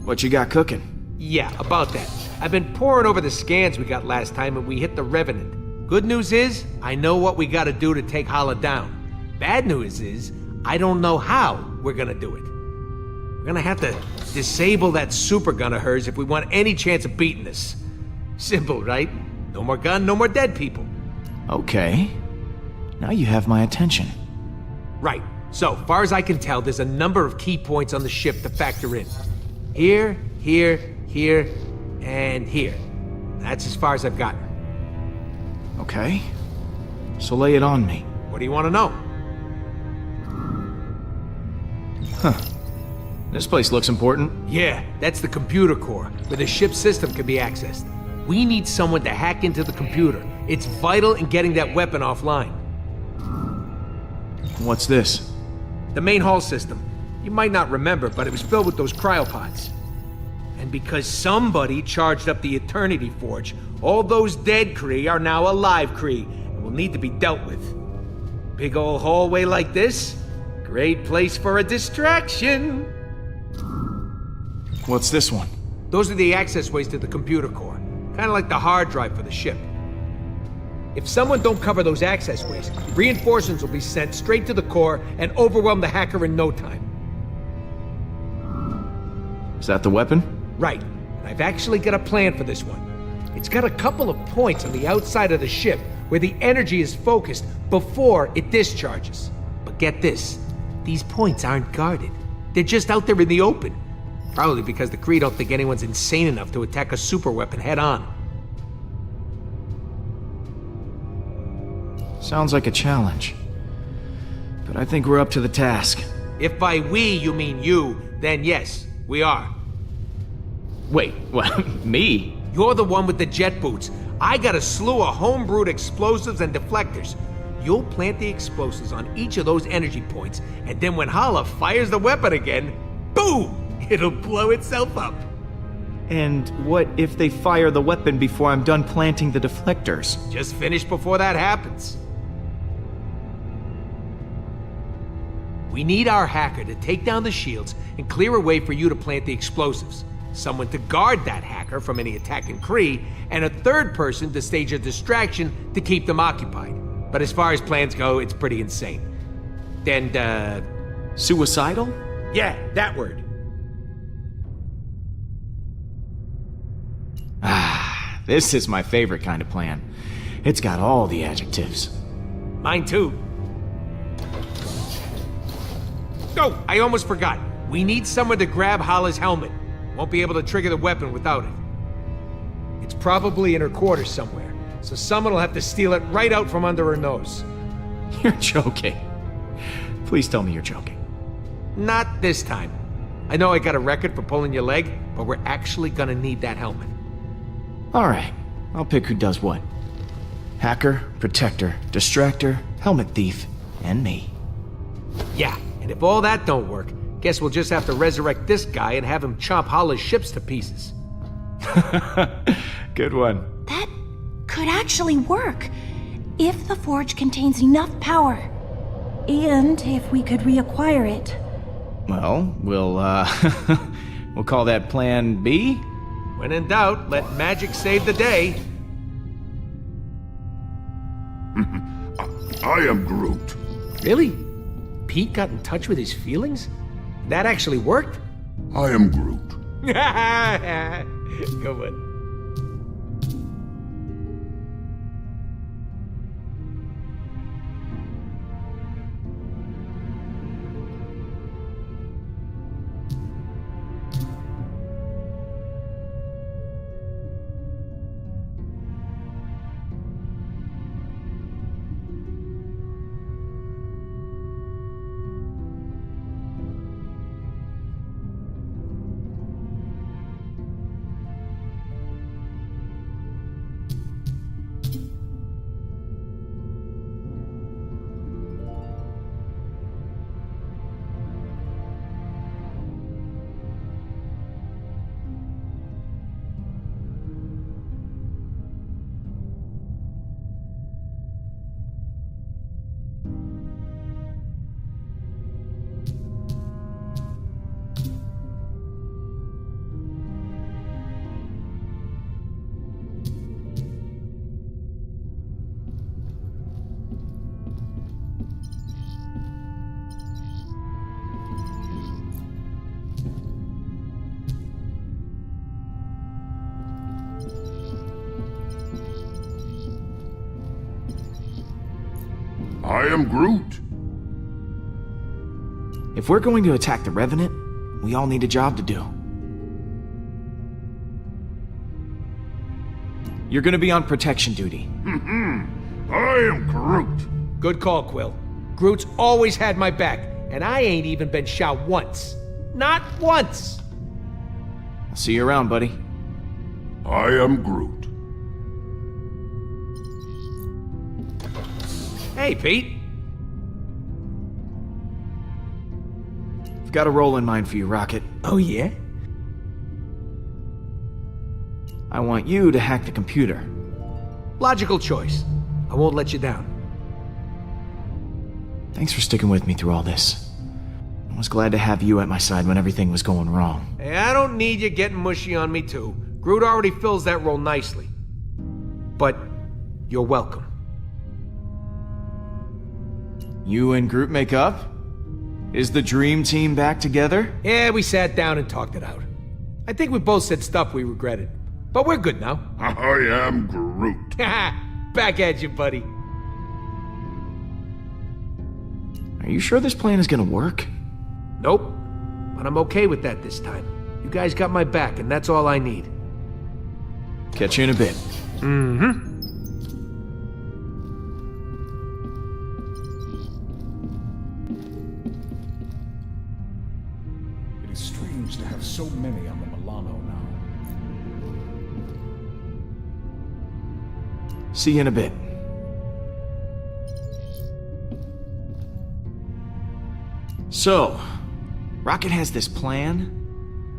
What you got cooking? Yeah, about that. I've been poring over the scans we got last time and we hit the Revenant. Good news is, I know what we gotta do to take Hala down. Bad news is, I don't know how we're gonna do it. We're gonna have to disable that super gun of hers if we want any chance of beating this. Simple, right? No more gun, no more dead people. Okay. Now you have my attention. Right. So, far as I can tell, there's a number of key points on the ship to factor in. Here, here, here, and here. That's as far as I've gotten. Okay. So lay it on me. What do you want to know? This place looks important. Yeah, that's the computer core, where the ship's system can be accessed. We need someone to hack into the computer. It's vital in getting that weapon offline. What's this? The main hull system. You might not remember, but it was filled with those cryopods. And because somebody charged up the Eternity Forge, all those dead Kree are now alive Kree, and will need to be dealt with. Big ol' hallway like this? Great place for a distraction. What's this one? Those are the access ways to the computer core. Kind of like the hard drive for the ship. If someone don't cover those access ways, reinforcements will be sent straight to the core and overwhelm the hacker in no time. Is that the weapon? Right. And I've actually got a plan for this one. It's got a couple of points on the outside of the ship where the energy is focused before it discharges. But get this, these points aren't guarded. They're just out there in the open. Probably because the Kree don't think anyone's insane enough to attack a superweapon head-on. Sounds like a challenge. But I think we're up to the task. If by we you mean you, then yes, we are. Wait, what? Me? You're the one with the jet boots. I got a slew of homebrewed explosives and deflectors. You'll plant the explosives on each of those energy points, and then when Hala fires the weapon again, boom! It'll blow itself up. And what if they fire the weapon before I'm done planting the deflectors? Just finish before that happens. We need our hacker to take down the shields and clear a way for you to plant the explosives. Someone to guard that hacker from any attacking Kree, and a third person to stage a distraction to keep them occupied. But as far as plans go, it's pretty insane. And, Suicidal? yeah, that word. This is my favorite kind of plan. It's got all the adjectives. Mine too. Oh, I almost forgot. We need someone to grab Hala's helmet. Won't be able to trigger the weapon without it. It's probably in her quarters somewhere, so someone will have to steal it right out from under her nose. You're joking. Please tell me you're joking. Not this time. I know I got a record for pulling your leg, but we're actually gonna need that helmet. Alright, I'll pick who does what. Hacker, protector, distractor, helmet thief, and me. Yeah, and if all that don't work, guess we'll just have to resurrect this guy and have him chop Hala's ships to pieces. Good one. That could actually work if the forge contains enough power. And if we could reacquire it. Well, we'll call that Plan B? When in doubt, let magic save the day. I am Groot. Really? Pete got in touch with his feelings? That actually worked? I am Groot. Good one. I am Groot. If we're going to attack the Revenant, we all need a job to do. You're gonna be on protection duty. I am Groot. Good call, Quill. Groot's always had my back, and I ain't even been shot once. Not once! I'll see you around, buddy. I am Groot. Hey, Pete. I've got a role in mind for you, Rocket. Oh, yeah? I want you to hack the computer. Logical choice. I won't let you down. Thanks for sticking with me through all this. I was glad to have you at my side when everything was going wrong. Hey, I don't need you getting mushy on me, too. Groot already fills that role nicely. But you're welcome. You and Groot make up? Is the dream team back together? Yeah, we sat down and talked it out. I think we both said stuff we regretted. But we're good now. I am Groot. Back at you, buddy. Are you sure this plan is gonna work? Nope. But I'm okay with that this time. You guys got my back, and that's all I need. Catch you in a bit. Mm-hmm. It is strange to have so many on the Milano now. See you in a bit. So, Rocket has this plan?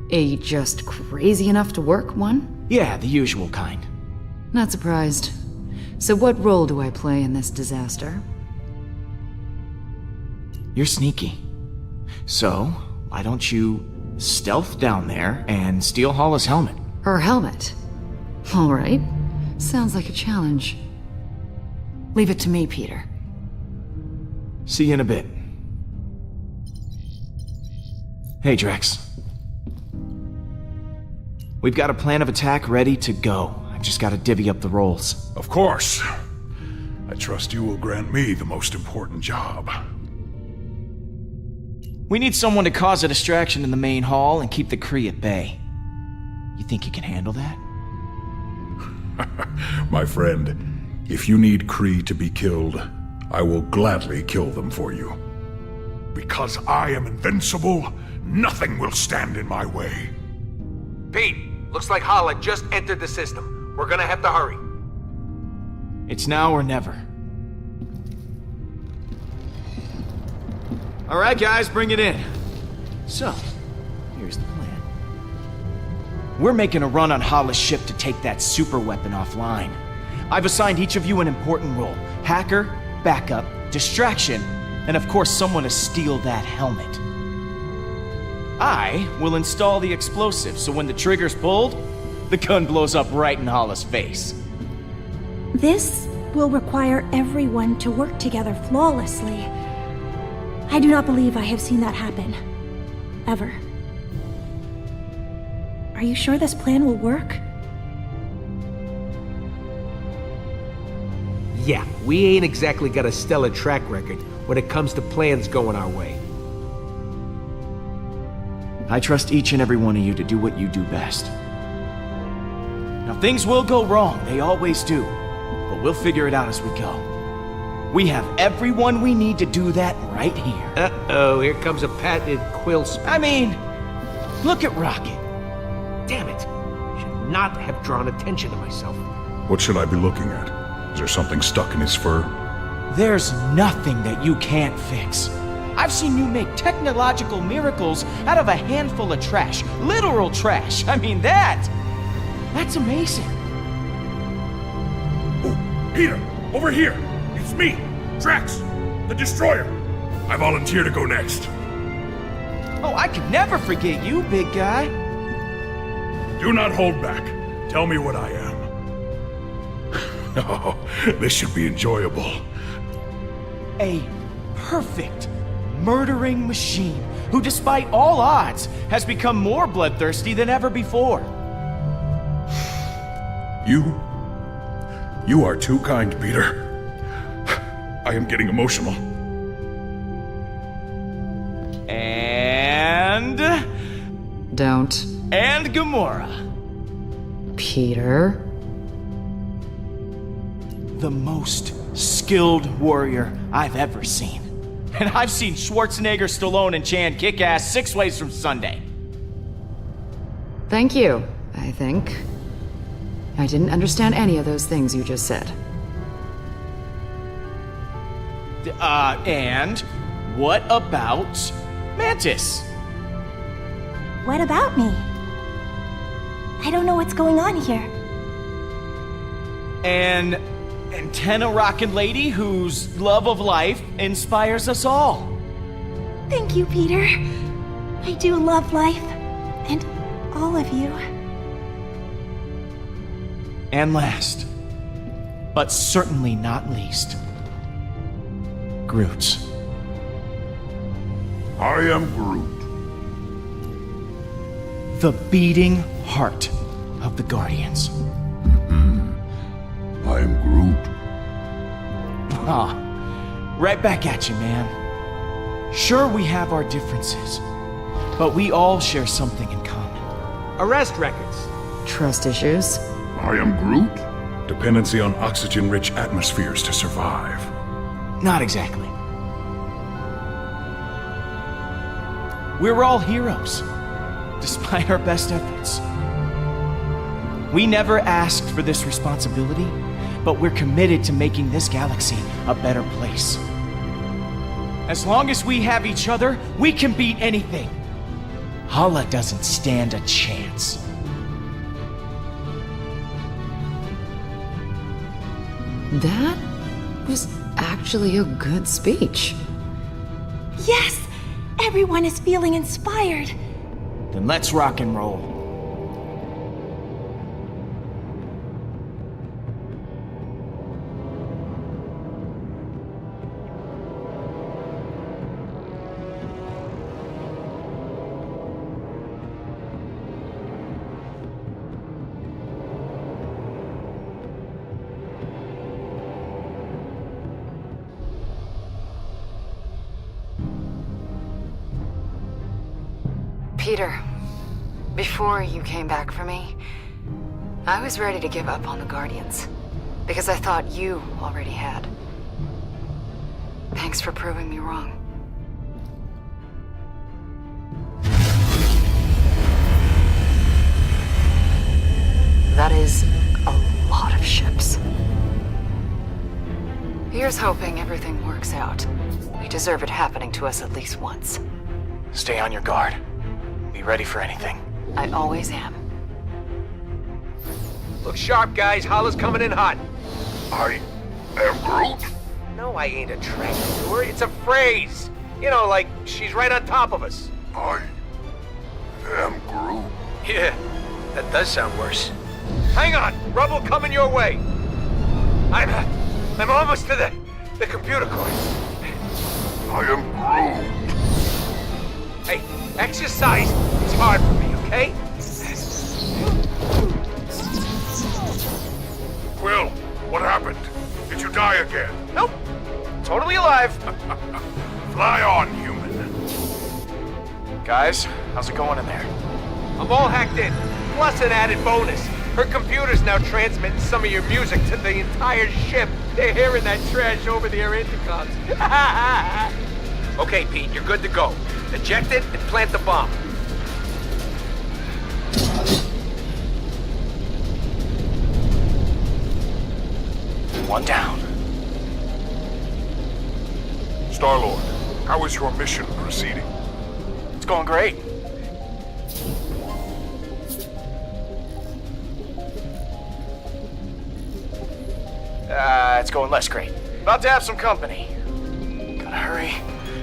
A just crazy enough to work one? Yeah, the usual kind. Not surprised. So what role do I play in this disaster? You're sneaky. So, why don't you stealth down there and steal Hala's helmet? Her helmet? Alright. Sounds like a challenge. Leave it to me, Peter. See you in a bit. Hey, Drex. We've got a plan of attack ready to go. I've just got to divvy up the roles. Of course. I trust you will grant me the most important job. We need someone to cause a distraction in the main hall and keep the Kree at bay. You think you can handle that? My friend, if you need Kree to be killed, I will gladly kill them for you. Because I am invincible, nothing will stand in my way. Pete, looks like Hala just entered the system. We're gonna have to hurry. It's now or never. All right, guys, bring it in. So, here's the plan. We're making a run on Hala's ship to take that super weapon offline. I've assigned each of you an important role. Hacker, backup, distraction, and of course someone to steal that helmet. I will install the explosive, so when the trigger's pulled, the gun blows up right in Hala's face. This will require everyone to work together flawlessly. I do not believe I have seen that happen. Ever. Are you sure this plan will work? Yeah, we ain't exactly got a stellar track record when it comes to plans going our way. I trust each and every one of you to do what you do best. Now, things will go wrong, they always do, but we'll figure it out as we go. We have everyone we need to do that right here. Uh-oh, here comes a patented quill speech. I mean, look at Rocket. Damn it. Should not have drawn attention to myself. What should I be looking at? Is there something stuck in his fur? There's nothing that you can't fix. I've seen you make technological miracles out of a handful of trash. Literal trash. I mean, that's amazing. Oh, Peter, over here! It's me, Drax, the Destroyer. I volunteer to go next. Oh, I could never forget you, big guy. Do not hold back. Tell me what I am. Oh, this should be enjoyable. A perfect murdering machine who, despite all odds, has become more bloodthirsty than ever before. You are too kind, Peter. I am getting emotional. And... Don't. And Gamora. Peter? The most skilled warrior I've ever seen. And I've seen Schwarzenegger, Stallone, and Chan kick ass 6 ways from Sunday. Thank you, I think. I didn't understand any of those things you just said. And what about Mantis? What about me? I don't know what's going on here. An antenna rockin' lady whose love of life inspires us all. Thank you, Peter. I do love life. And all of you. And last, but certainly not least, Groot. I am Groot. The beating heart of the Guardians. I am Groot. Ah, right back at you, man. Sure, we have our differences, but we all share something in common. Arrest records. Trust issues. I am Groot. Dependency on oxygen-rich atmospheres to survive. Not exactly. We're all heroes, despite our best efforts. We never asked for this responsibility, but we're committed to making this galaxy a better place. As long as we have each other, we can beat anything. Hala doesn't stand a chance. That was actually a good speech. Yes! Everyone is feeling inspired. Then let's rock and roll. Peter, before you came back for me, I was ready to give up on the Guardians, because I thought you already had. Thanks for proving me wrong. That is a lot of ships. Here's hoping everything works out. We deserve it happening to us at least once. Stay on your guard. Be ready for anything. I always am. Look sharp, guys. Hala's coming in hot. I am Groot? No, I ain't attracted to her. It's a phrase. You know, like she's right on top of us. I am Groot. Yeah, that does sound worse. Hang on, rubble coming your way. I'm almost to the computer core. I am Groot. Hey, exercise is hard for me, okay? Quill, what happened? Did you die again? Nope, totally alive. Fly on, human. Guys, how's it going in there? I'm all hacked in, plus an added bonus. Her computer's now transmitting some of your music to the entire ship. They're hearing that trash over their intercoms. Okay, Pete, you're good to go. Eject it and plant the bomb. One down. Star-Lord, how is your mission proceeding? It's going great. It's going less great. About to have some company. Gotta hurry.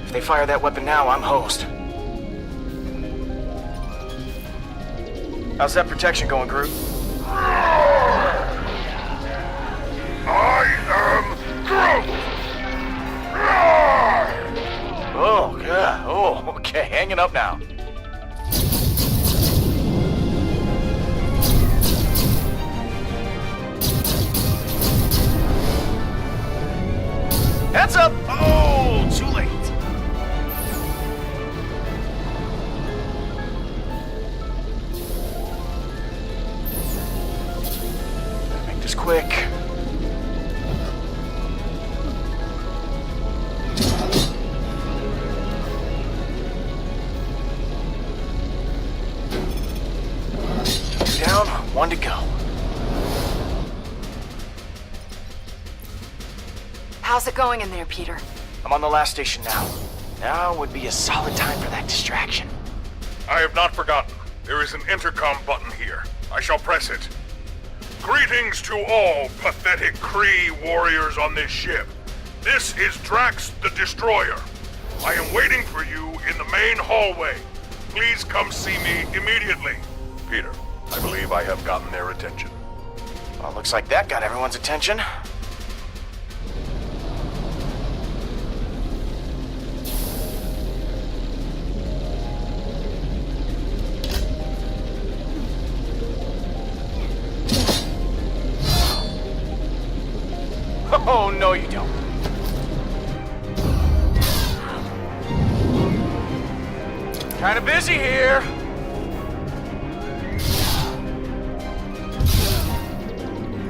If they fire that weapon now, I'm hosed. How's that protection going, Groot? I am Groot! Oh, God. Oh, okay. Hanging up now. Heads up! Oh, too late. Gotta make this quick. Two down, one to go. How's it going in there, Peter? I'm on the last station now. Now would be a solid time for that distraction. I have not forgotten. There is an intercom button here. I shall press it. Greetings to all pathetic Kree warriors on this ship. This is Drax the Destroyer. I am waiting for you in the main hallway. Please come see me immediately. Peter, I believe I have gotten their attention. Well, looks like that got everyone's attention. Oh, no you don't. Kinda busy here.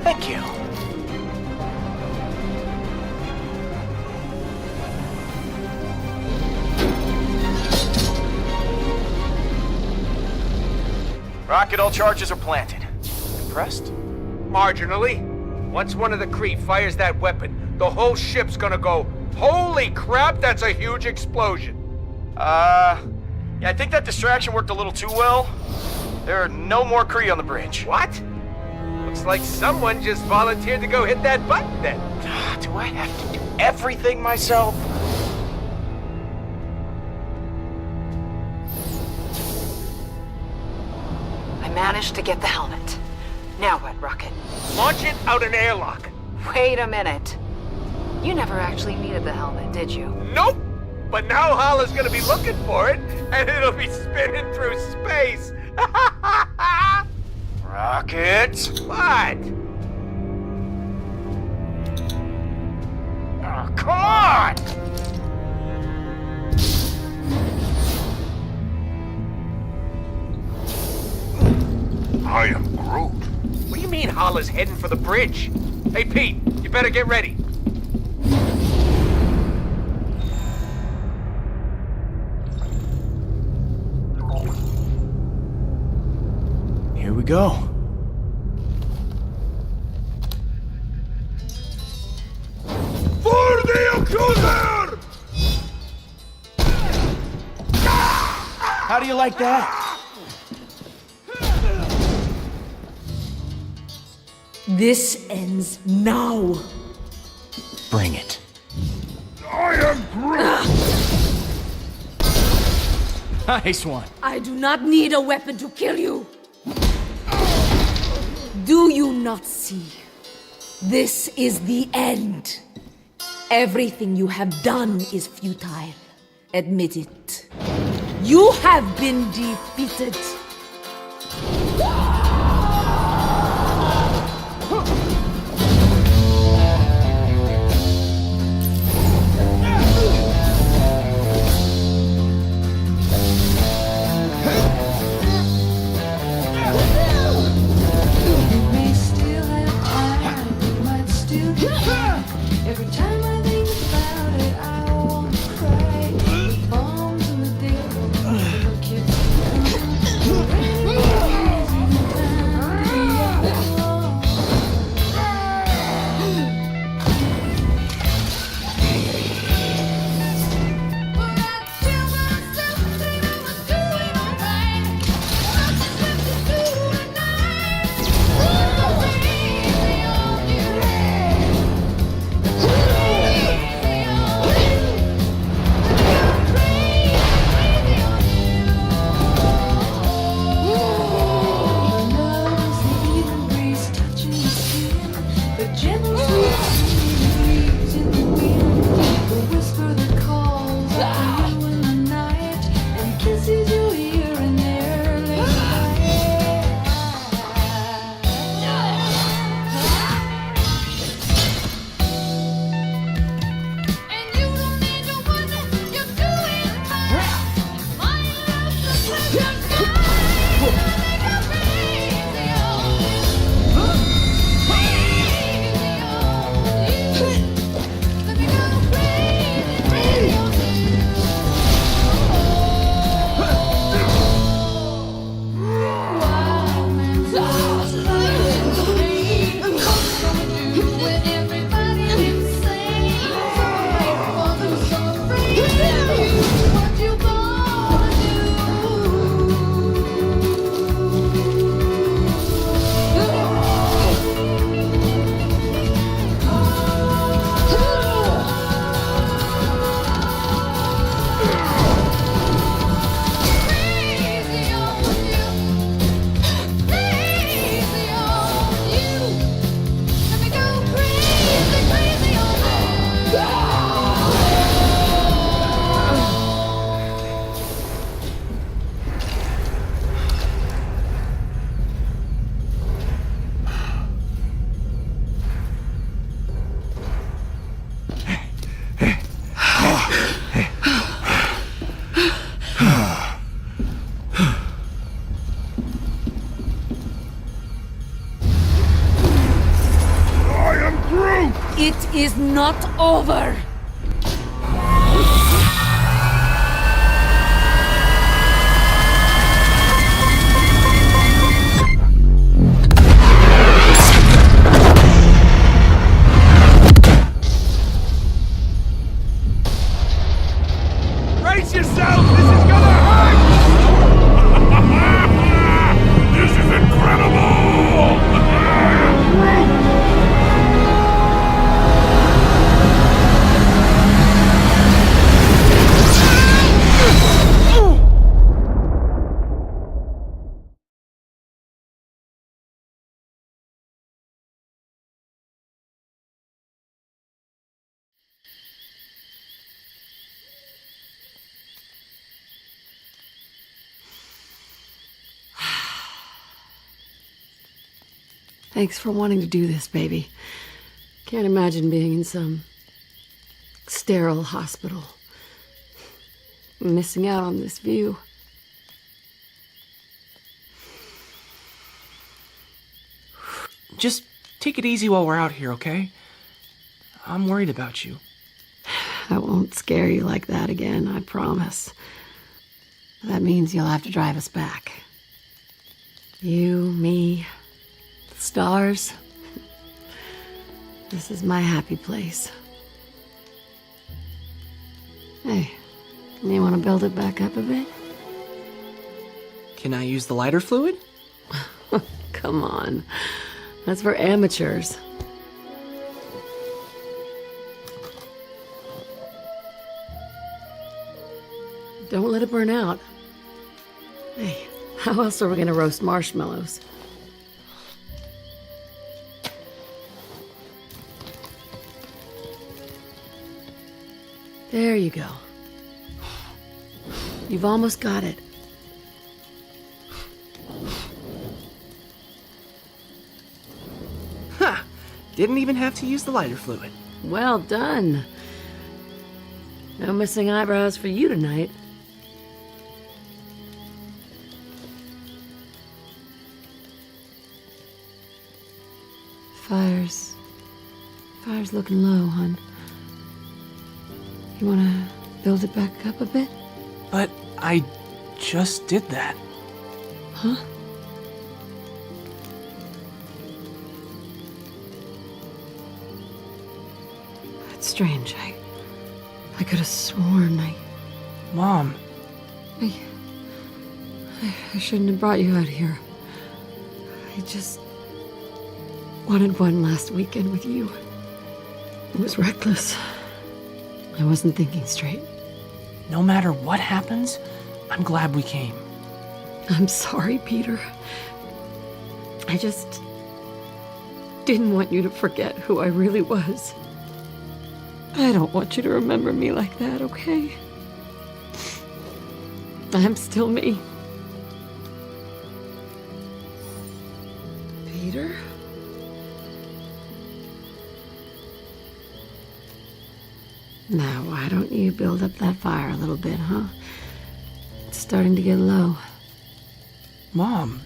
Thank you. Rocket, all charges are planted. Impressed? Marginally. Once one of the Kree fires that weapon, the whole ship's gonna go, holy crap, that's a huge explosion. Yeah, I think that distraction worked a little too well. There are no more Kree on the bridge. What? Looks like someone just volunteered to go hit that button then. Do I have to do everything myself? I managed to get the helmet. Now what, Rocket? Launch it out an airlock. Wait a minute. You never actually needed the helmet, did you? Nope! But now Hala's gonna be looking for it, and it'll be spinning through space. Rocket! What? Oh, come on! I am Groot. What do you mean Hala's heading for the bridge? Hey, Pete, you better get ready. Here we go. For the accuser! How do you like that? This ends now. Bring it. I am Groot! Nice one. I do not need a weapon to kill you. Do you not see? This is the end. Everything you have done is futile. Admit it. You have been defeated. Every time I think about it, I want to cry. The bombs and the deals, the kids. It is not over. Brace yourself! This is gonna hurt! This is incredible! Thanks for wanting to do this, baby. Can't imagine being in some sterile hospital. Missing out on this view. Just take it easy while we're out here, okay? I'm worried about you. I won't scare you like that again, I promise. That means you'll have to drive us back. You, me, the stars. This is my happy place. Hey, you want to build it back up a bit? Can I use the lighter fluid? Come on. That's for amateurs. Don't let it burn out. Hey, how else are we gonna roast marshmallows? There you go. You've almost got it. Ha! Didn't even have to use the lighter fluid. Well done. No missing eyebrows for you tonight. Fire's looking low, hon. You wanna build it back up a bit? But I just did that. Huh? That's strange. I could have sworn Mom, I shouldn't have brought you out here. I just wanted one last weekend with you. It was reckless. I wasn't thinking straight. no matter what happens, I'm glad we came. I'm sorry, Peter. I just didn't want you to forget who I really was. I don't want you to remember me like that, okay? I'm still me. Peter? Now, why don't you build up that fire a little bit, huh? It's starting to get low. Mom.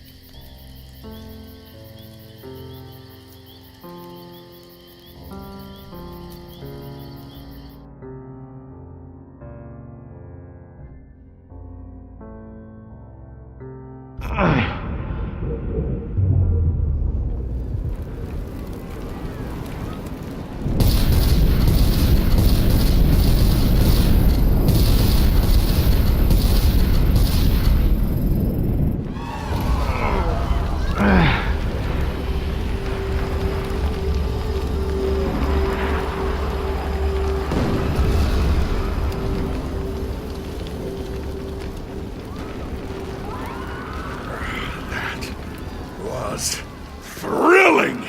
Thrilling!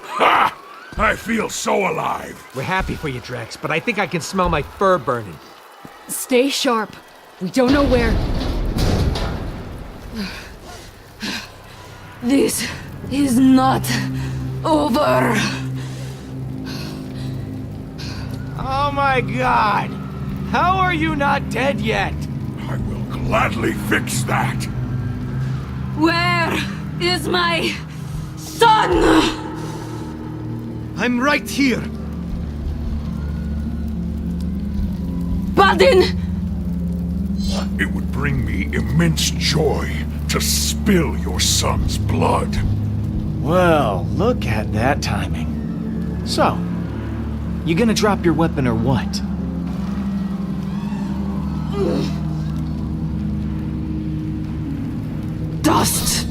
Ha! I feel so alive. We're happy for you, Drex, but I think I can smell my fur burning. Stay sharp. We don't know where. This is not over. Oh my god! How are you not dead yet? I will gladly fix that. Where is my son? I'm right here. Badin! It would bring me immense joy to spill your son's blood. Well, look at that timing. So, you gonna drop your weapon or what? Dust!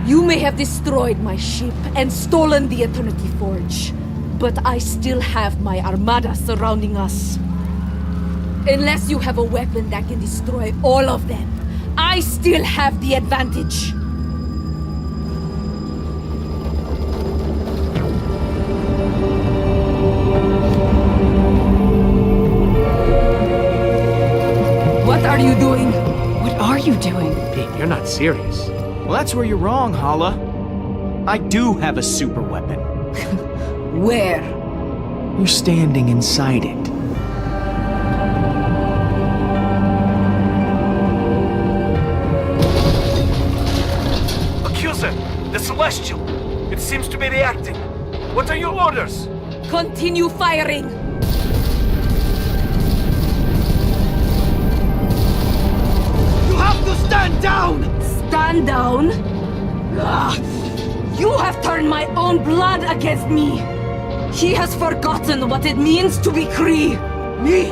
You may have destroyed my ship and stolen the Eternity Forge, but I still have my armada surrounding us. Unless you have a weapon that can destroy all of them, I still have the advantage. What are you doing? What are you doing? Pete, you're not serious. Well, that's where you're wrong, Hala. I do have a super weapon. Where? You're standing inside it. Accuser, the Celestial. It seems to be reacting. What are your orders? Continue firing! You have to stand down! Stand down? Ah, you have turned my own blood against me! He has forgotten what it means to be Kree! Me?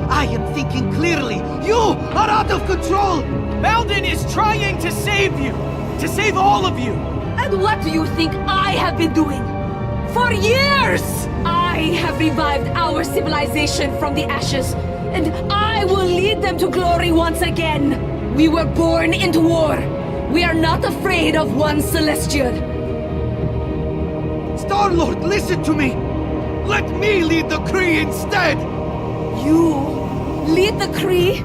I am thinking clearly. You are out of control! Malden is trying to save you! To save all of you! And what do you think I have been doing? For years! I have revived our civilization from the ashes, and I will lead them to glory once again. We were born into war. We are not afraid of one celestial. Star-Lord, listen to me! Let me lead the Kree instead! You lead the Kree?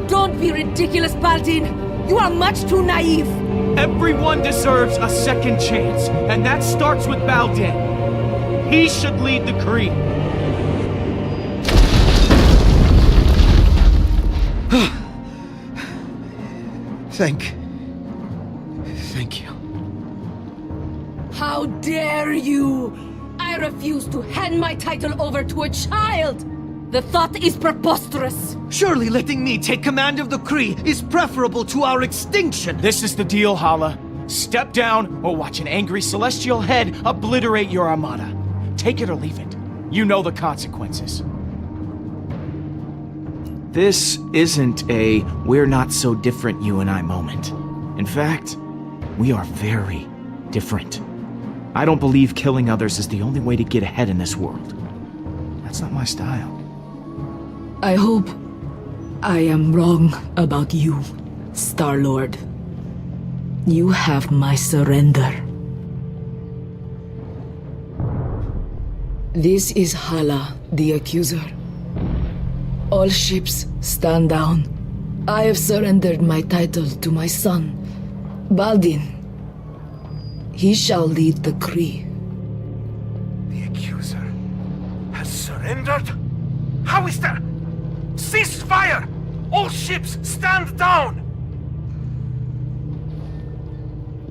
Don't be ridiculous, Baldin. You are much too naive. Everyone deserves a second chance, and that starts with Baldin. He should lead the Kree. Thank you. How dare you! I refuse to hand my title over to a child! The thought is preposterous! Surely letting me take command of the Kree is preferable to our extinction! This is the deal, Hala. Step down or watch an angry celestial head obliterate your armada. Take it or leave it. You know the consequences. This isn't a we're not so different you and I moment. In fact, we are very different. I don't believe killing others is the only way to get ahead in this world. That's not my style. I hope I am wrong about you, Star-Lord. You have my surrender. This is Hala, the Accuser. All ships, stand down. I have surrendered my title to my son, Baldin. He shall lead the Kree. The Accuser has surrendered? How is that? Cease fire! All ships, stand down!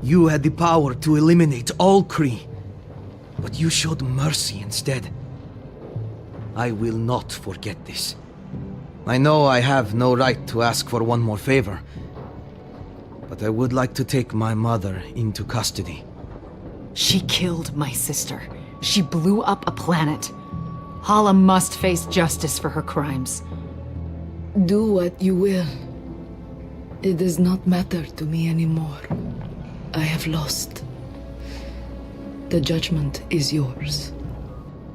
You had the power to eliminate all Kree, but you showed mercy instead. I will not forget this. I know I have no right to ask for one more favor, but I would like to take my mother into custody. She killed my sister. She blew up a planet. Hala must face justice for her crimes. Do what you will. It does not matter to me anymore. I have lost. The judgment is yours.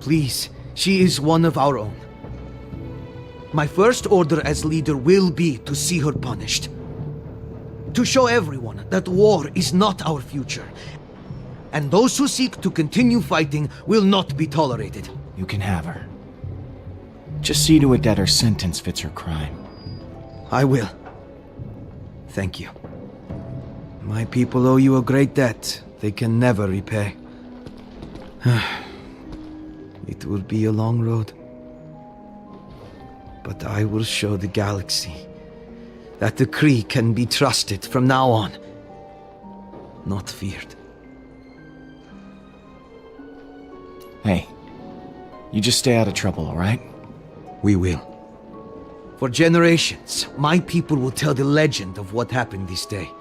Please, she is one of our own. My first order as leader will be to see her punished. To show everyone that war is not our future, and those who seek to continue fighting will not be tolerated. You can have her. Just see to it that her sentence fits her crime. I will. Thank you. My people owe you a great debt they can never repay. It will be a long road. But I will show the galaxy that the Kree can be trusted from now on, not feared. Hey, you just stay out of trouble, all right? We will. For generations, my people will tell the legend of what happened this day.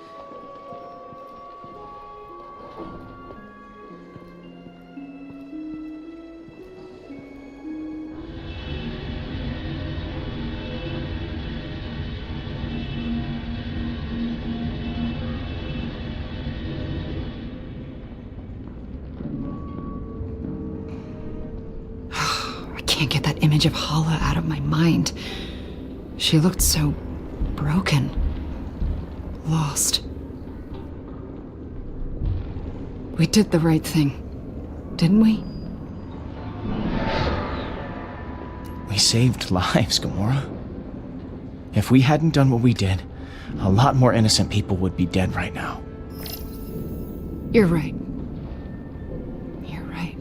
I can't get that image of Hala out of my mind. She looked so broken. Lost. We did the right thing, didn't we? We saved lives, Gamora. If we hadn't done what we did, a lot more innocent people would be dead right now. You're right. You're right.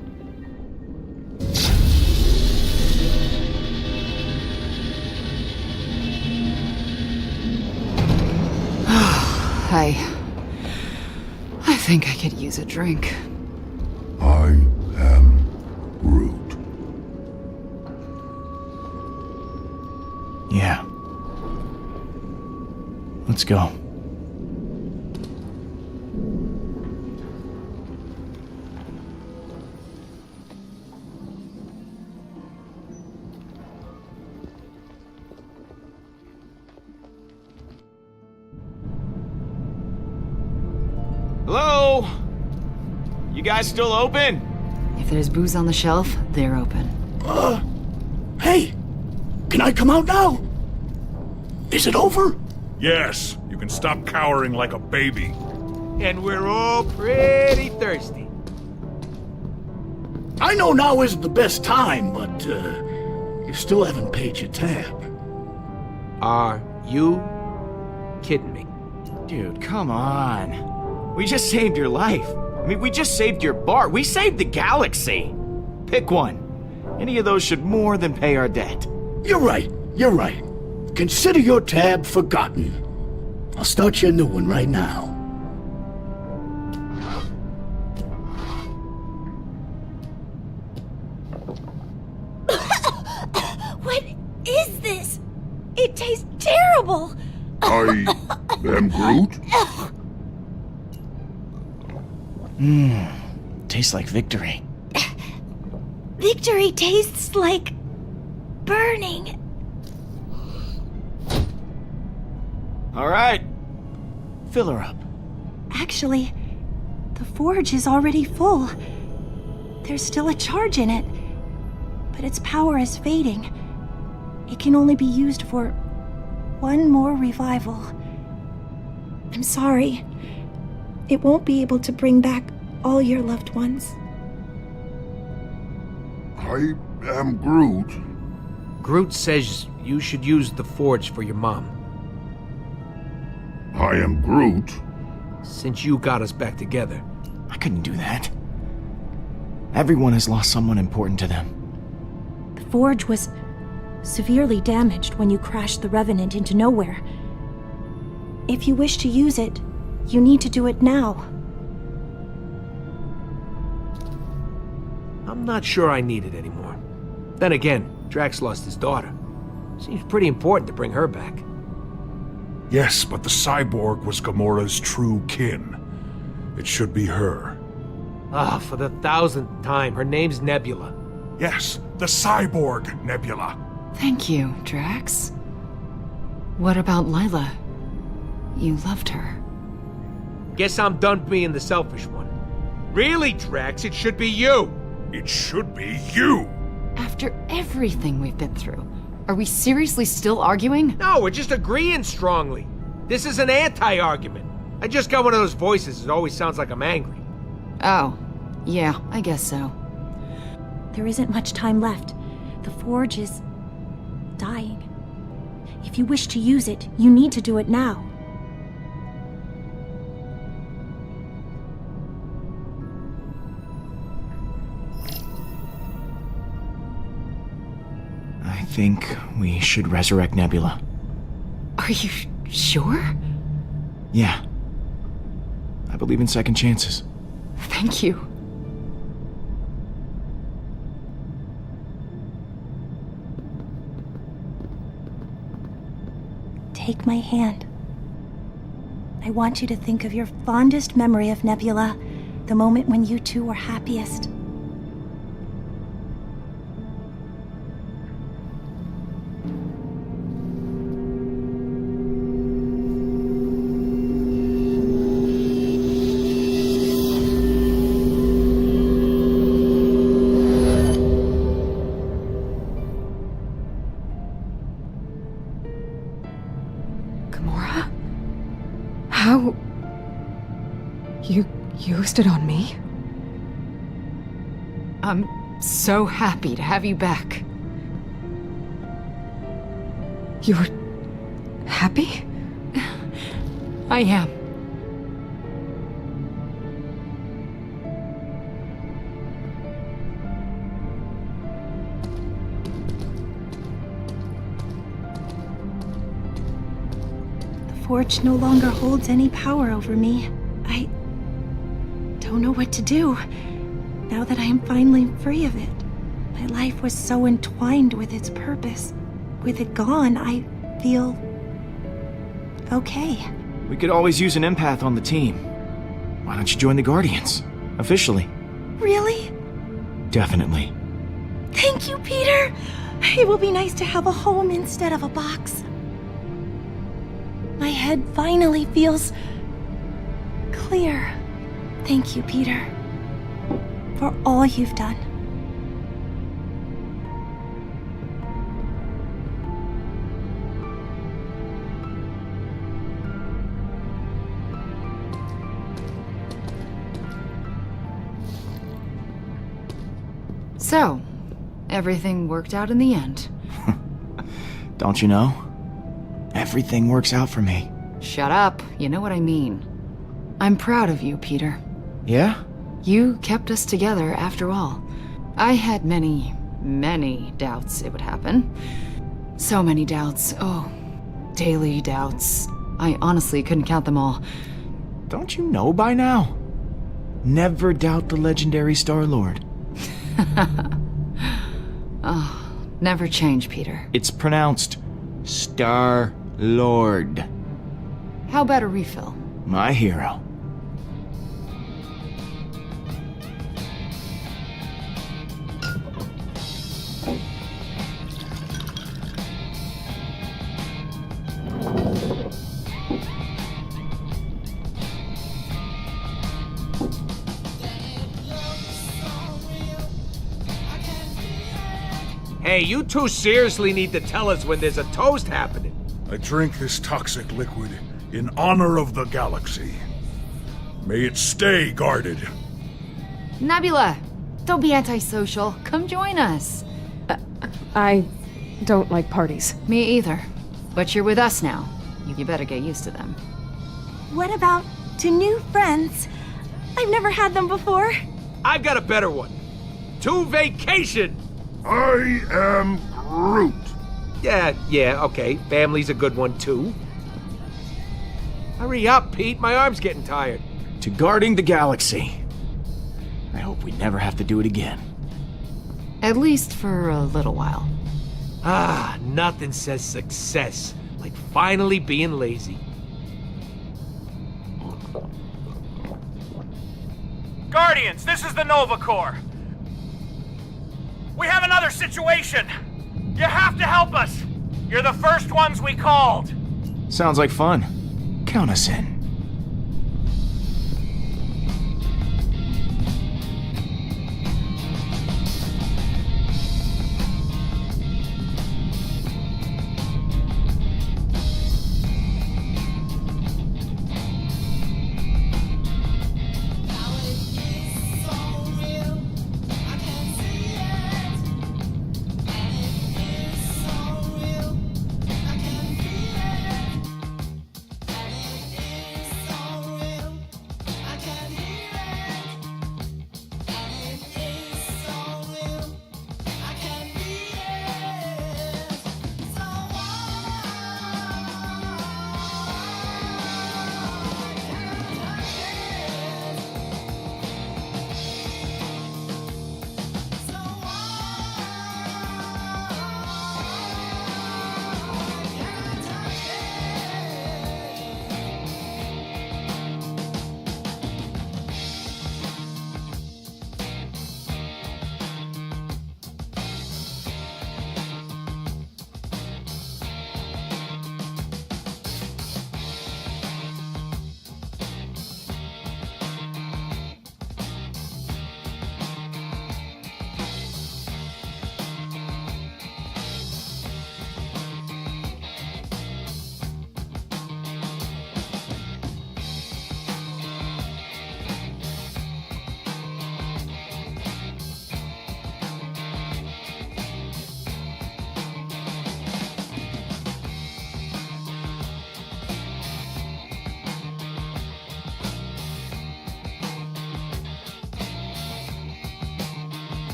I think I could use a drink. I am Groot. Yeah. Let's go. Hello? guys still open? If there's booze on the shelf, they're open. Hey! Can I come out now? Is it over? Yes, you can stop cowering like a baby. And we're all pretty thirsty. I know now isn't the best time, but you still haven't paid your tab. Are you kidding me? Dude, come on. We just saved your life. I mean, we just saved your bar. We saved the galaxy. Pick one. Any of those should more than pay our debt. You're right. Consider your tab forgotten. I'll start you a new one right now. What is this? It tastes terrible! I am Groot? Tastes like victory. Victory tastes like burning. All right. Fill her up. Actually, the forge is already full. There's still a charge in it, but its power is fading. It can only be used for one more revival. I'm sorry. It won't be able to bring back all your loved ones. I am Groot. Groot says you should use the forge for your mom. I am Groot. Since you got us back together. I couldn't do that. Everyone has lost someone important to them. The forge was severely damaged when you crashed the Revenant into nowhere. If you wish to use it, you need to do it now. I'm not sure I need it anymore. Then again, Drax lost his daughter. Seems pretty important to bring her back. Yes, but the cyborg was Gamora's true kin. It should be her. Ah, for the 1000th time, her name's Nebula. Yes, the cyborg Nebula. Thank you, Drax. What about Lila? You loved her. Guess I'm done being the selfish one. Really, Drax, it should be you! It should be you! After everything we've been through, are we seriously still arguing? No, we're just agreeing strongly. This is an anti-argument. I just got one of those voices that always sounds like I'm angry. Oh, yeah, I guess so. There isn't much time left. The forge is dying. If you wish to use it, you need to do it now. I think we should resurrect Nebula. Are you sure? Yeah. I believe in second chances. Thank you. Take my hand. I want you to think of your fondest memory of Nebula, the moment when you two were happiest. Gamora? How... You used it on me? I'm so happy to have you back. You're... happy? I am. The forge no longer holds any power over me. I don't know what to do now that I am finally free of it. My life was so entwined with its purpose. With it gone, I feel okay. We could always use an empath on the team. Why don't you join the Guardians? Officially. Really? Definitely. Thank you, Peter. It will be nice to have a home instead of a box. My head finally feels clear. Thank you, Peter. for all you've done. So, everything worked out in the end. Don't you know? Everything works out for me. Shut up. You know what I mean. I'm proud of you, Peter. Yeah? You kept us together after all. I had many, many doubts it would happen. So many doubts. Oh, daily doubts. I honestly couldn't count them all. Don't you know by now? Never doubt the legendary Star-Lord. Oh, never change, Peter. It's pronounced Star-Lord. How about a refill? My hero. Hey, you two seriously need to tell us when there's a toast happening. I drink this toxic liquid in honor of the galaxy. May it stay guarded. Nebula, don't be antisocial. Come join us. I don't like parties. Me either. But you're with us now. You better get used to them. What about to new friends? I've never had them before. I've got a better one. To vacation! I am Groot. Yeah, okay. Family's a good one, too. Hurry up, Pete. My arm's getting tired. To guarding the galaxy. I hope we never have to do it again. At least for a little while. Ah, nothing says success like finally being lazy. Guardians, this is the Nova Corps. We have another situation. You have to help us. You're the first ones we called. Sounds like fun. Count us in.